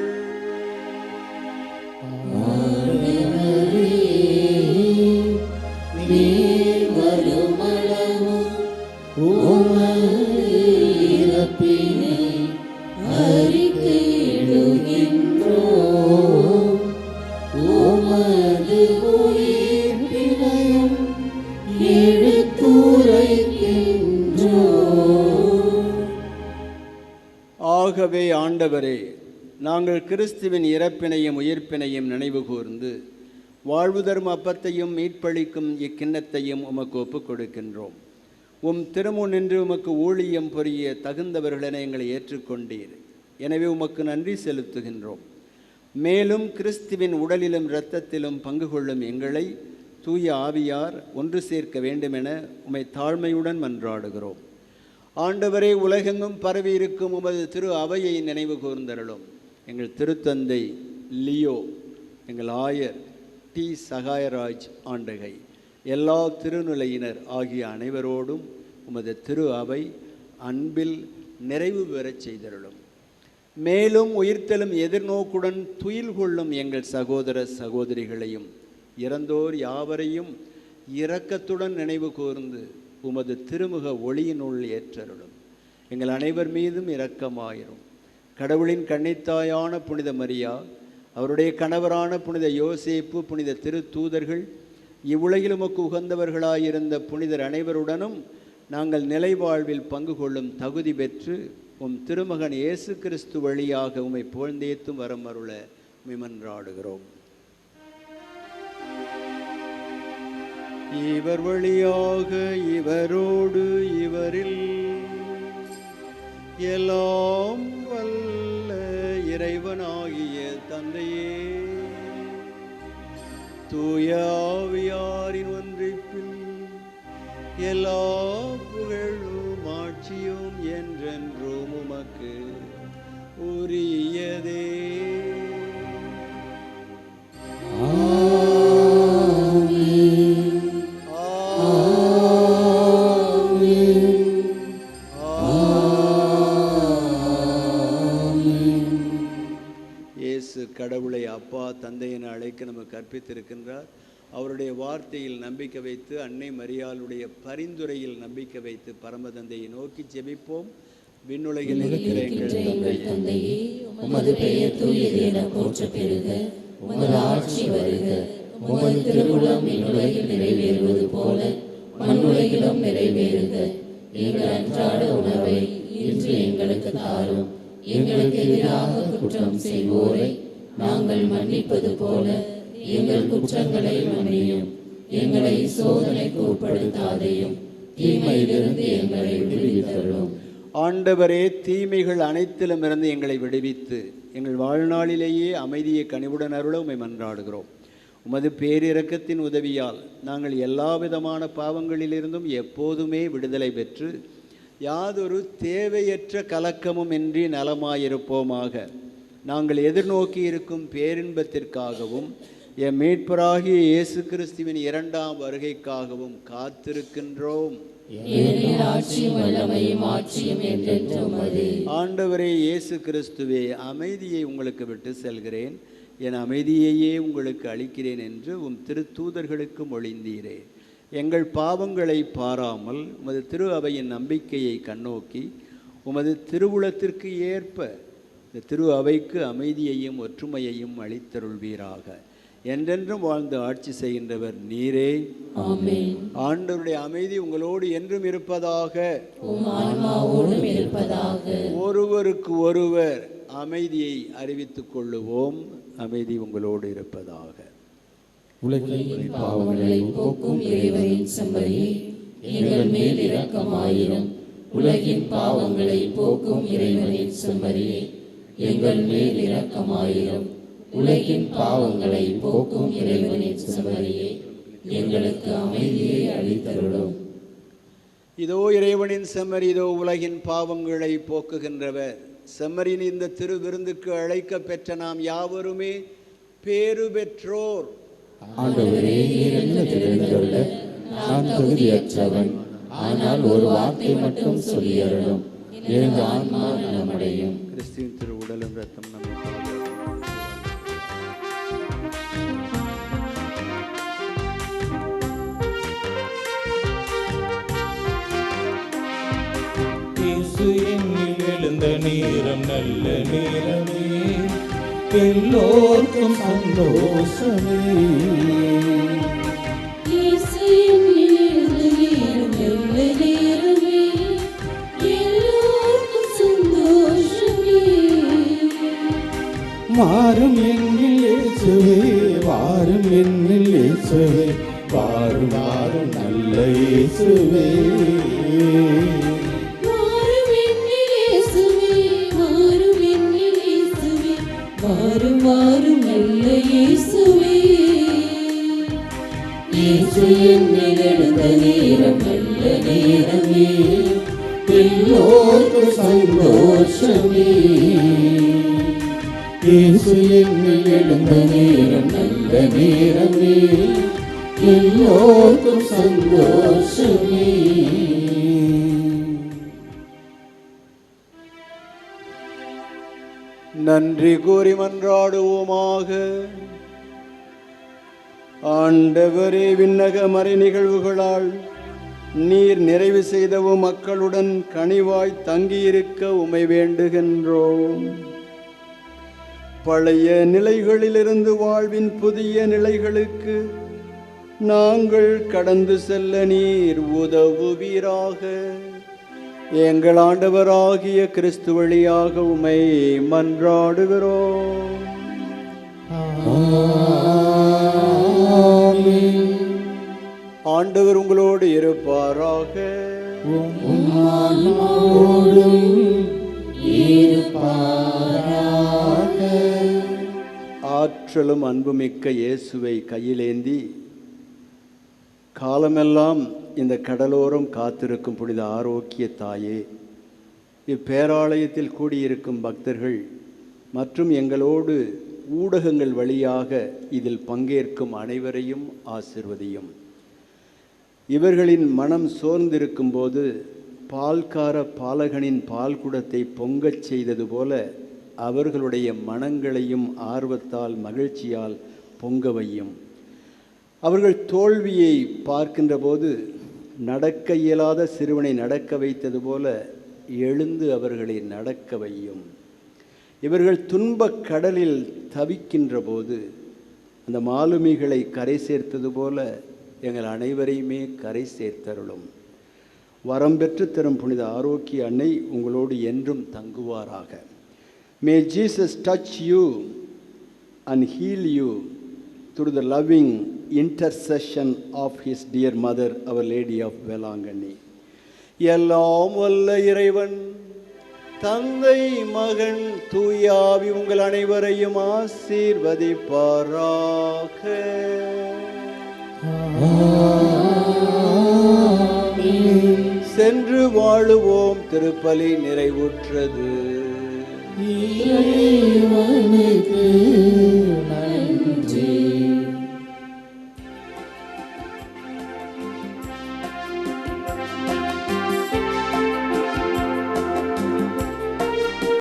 Speaker 3: ஆகவே ஆண்டவரே, நாங்கள் கிறிஸ்துவின் இறப்பினையும் உயிர்ப்பினையும் நினைவு கூர்ந்து வாழ்வு தரும் அப்பத்தையும் மீட்பளிக்கும் இக்கிண்ணத்தையும் உமக்கு ஒப்புக் கொடுக்கின்றோம். உம் திருமுன் நின்று உமக்கு ஊழியம் புரிய தகுந்தவர்களென எங்களை ஏற்றுக்கொண்டீர். எனவே உமக்கு நன்றி செலுத்துகின்றோம். மேலும் கிறிஸ்துவின் உடலிலும் இரத்தத்திலும் பங்கு கொள்ளும் எங்களை தூய ஆவியார் ஒன்று சேர்க்க வேண்டுமென உம்மை தாழ்மையுடன் மன்றாடுகிறோம். ஆண்டவரே, உலகெங்கும் பரவி இருக்கும் உமது திரு அவையை நினைவு கூர்ந்தருளும். எங்கள் திருத்தந்தை லியோ, எங்கள் ஆயர் டி சகாயராஜ் ஆண்டகை, எல்லா திருநிலையினர் ஆகிய அனைவரோடும் உமது திரு அவை அன்பில் நிறைவு பெறச் செய்தருளும். மேலும் உயிர்த்தெழும் எதிர்நோக்குடன் துயில் கொள்ளும் எங்கள் சகோதர சகோதரிகளையும் இறந்தோர் யாவரையும் இரக்கத்துடன் நினைவு கூர்ந்து உமது திருமுக ஒளியினுள் ஏற்றருளும். எங்கள் அனைவர் மீதும் இரக்கமாயிரும். கடவுளின் கன்னித்தாயான புனித மரியா, அவருடைய கணவரான புனித யோசேப்பு, புனித திருத்தூதர்கள், இவ்வுலகில் உமக்கு உகந்தவர்களாயிருந்த புனிதர் அனைவருடனும் நாங்கள் நிலைவாழ்வில் பங்கு கொள்ளும் தகுதி பெற்று உம் திருமகன் இயேசு கிறிஸ்து வழியாக உம்மை புகழ்ந்தேத்தும் வரம் அருள மன்றாடுகிறோம். இவர் வழியாக, இவரோடு, இவரில் எல்லாம் வல்ல இறைவனாகிய தந்தையே, தூய ஆவியாரின் ஒன்றிப்பில் எல்லா புகழும் ஆட்சியும் என்றென்றும் உமக்கு உரியதே. கடவுளை அப்பா தந்தை என அழைக்க நமக்கு கற்பித்திருக்கின்றார். அவருடைய வார்த்தையில் நம்பிக்கை வைத்து, அன்னை மரியாளுடைய பரிந்துரையில் நம்பிக்கை வைத்து பரமதந்தையை நோக்கி ஜெபிப்போம். விண்ணுலகில் இருக்கிற எங்கள்
Speaker 4: தந்தையே, உமது பெயர் தூயது என போற்றப் பெறுக. உமது ஆட்சி வருக. உமது திருவுளம் விண்ணுலகில் நிறைவேறுவது போல மண்ணுலகிலும் நிறைவேறுக. எங்கள் அன்றாட உணவை இன்று எங்களுக்கு தாரும். எங்களுக்கு எதிராக குற்றம் செய்வோரை நாங்கள் மன்னிப்பது போல எங்கள் குற்றங்களை மன்னியும். எங்களை சோதனைக்கு உட்படுத்தாதையும், தீமையிலிருந்து எங்களை விடுவித்தருளும்.
Speaker 3: ஆண்டவரே, தீமைகள் அனைத்திலும் இருந்து எங்களை விடுவித்து எங்கள் வாழ்நாளிலேயே அமைதியை கனிவுடன் அருள உம்மை மன்றாடுகிறோம். உமது பேரிரக்கத்தின் உதவியால் நாங்கள் எல்லா விதமான பாவங்களிலிருந்தும் எப்போதுமே விடுதலை பெற்று யாதொரு தேவையற்ற கலக்கமும் இன்றி நலமாயிருப்போமாக. நாங்கள் எதிர்நோக்கி இருக்கும் பேரின்பத்திற்காகவும் என் மீட்பராகிய இயேசு கிறிஸ்துவின் இரண்டாம் வருகைக்காகவும் காத்திருக்கின்றோம். ஆண்டவரே இயேசு கிறிஸ்துவே, அமைதியை உங்களுக்கு விட்டு செல்கிறேன், என் அமைதியையே உங்களுக்கு அளிக்கிறேன் என்று உம் திருத்தூதர்களுக்கு மொழிந்தீரே. எங்கள் பாவங்களை பாராமல் உமது திரு அவையின் நம்பிக்கையை கண்ணோக்கி உமது திருவுளத்திற்கு ஏற்ப இந்த திரு அவைக்கு அமைதியையும் ஒற்றுமையையும் அளித்தருள்வீராக. என்றென்றும் வாழ்ந்து ஆட்சி செய்கின்றவர் நீரே.
Speaker 4: ஆமென்.
Speaker 3: ஆண்டவருடைய அமைதி உங்களோடு என்றும் இருப்பதாக. ஒருவருக்கு ஒருவர் அமைதியை அறிவித்துக் கொள்ளுவோம். அமைதி உங்களோடு இருப்பதாக.
Speaker 4: உலகின் பாவங்களை போக்கும் இறைவனின் செம்மறியே, எங்கள் மேல் இரக்கமாயிரும். உலகின் பாவங்களை போக்கும் இறைவனின் செம்மறியே, எங்கள் மேல் இரக்கமாயிரும். உலகின் பாவங்களை போக்கும் இறைவனின் செம்மறியே, எங்களுக்கு அமைதியை அளித்தருளும்.
Speaker 3: இதோ இறைவனின் செம்மறி, இதோ உலகின் பாவங்களை போக்குகின்றவர். செம்மறியின் இந்த திரு விருந்துக்கு அழைக்க பெற்ற நாம் யாவருமே பேறு பெற்றோர்.
Speaker 4: ஆண்டவரே, எழுந்தருள நான் தகுதியற்றவன். ஆனால் ஒரு வார்த்தை மட்டும் சொல்லி அருளும், எனது ஆன்மா நலமடையும்.
Speaker 3: கிறிஸ்துவின் திரு உடலும் இரத்தம் நம்மை
Speaker 2: எழுந்த நேரம் நல்ல நேரமே, எல்லோருக்கும் சந்தோஷமே. மாறும் என்னில் இயேசுவே, வாரும் என்னில் இயேசுவே, வாரும் வாரும் நல்ல இயேசுவே.
Speaker 6: வாரும் வாரும் நல்ல இயேசுவே.
Speaker 4: இயேசு என்னில் எழுந்த நேரம் நல்ல நேரமே, எல்லோருக்கும் சந்தோஷமே.
Speaker 2: இயேசு என்னில் எழுந்த நேரம் நல்ல நேரமே, எல்லோருக்கும் சந்தோஷமே.
Speaker 3: நன்றி கூறி மன்றாடுவோமாக. ஆண்டவரே, விண்ணக மறை நிகழ்வுகளால் நீர் நிறைவு செய்தவும் மக்களுடன் கனிவாய் தங்கியிருக்க உமை வேண்டுகின்றோம். பழைய நிலைகளிலிருந்து வாழ்வின் புதிய நிலைகளுக்கு நாங்கள் கடந்து செல்ல நீர் உதவுவீராக. எங்கள் ஆண்டவராகிய கிறிஸ்து வழியாக உமை மன்றாடுகிறோம். ஆண்டவர் உங்களோடு இருப்பாராக. ஆற்றலும் அன்புமிக்க இயேசுவை கையிலேந்தி காலமெல்லாம் இந்த கடலோரம் காத்திருக்கும் புனித ஆரோக்கிய தாயே, இப்பேராலயத்தில் கூடியிருக்கும் பக்தர்கள் மற்றும் எங்களோடு ஊடகங்கள் வழியாக இதில் பங்கேற்கும் அனைவரையும் ஆசிர்வதியும். இவர்களின் மனம் சோர்ந்திருக்கும் போது பால்கார பாலகனின் பால்குடத்தை பொங்கச் செய்தது போல அவர்களுடைய மனங்களையும் ஆர்வத்தால் மகிழ்ச்சியால் பொங்க வையும். அவர்கள் தோல்வியை பார்க்கின்ற போது நடக்க இயலாத சிறுவனை நடக்க வைத்தது போல எழுந்து அவர்களை நடக்க வையும். இவர்கள் துன்பக் கடலில் தவிக்கின்ற போது அந்த மாலுமிகளை கரை சேர்த்தது போல எங்கள் அனைவரையுமே கரை சேர்த்தருளும். வரம் பெற்று தரும் புனித ஆரோக்கிய அன்னை உங்களோடு என்றும் தங்குவாராக. May Jesus touch you and heal you through the loving intercession of his dear mother, Our Lady of Velangani. எல்லாம் வல்ல இறைவன் தந்தை மகன் தூயாவி உங்கள் அனைவரையும் ஆசீர்வதிப்பாராக. சென்று வாழுவோம். திருப்பலி நிறைவுற்றது.
Speaker 4: இறைவனுக்கு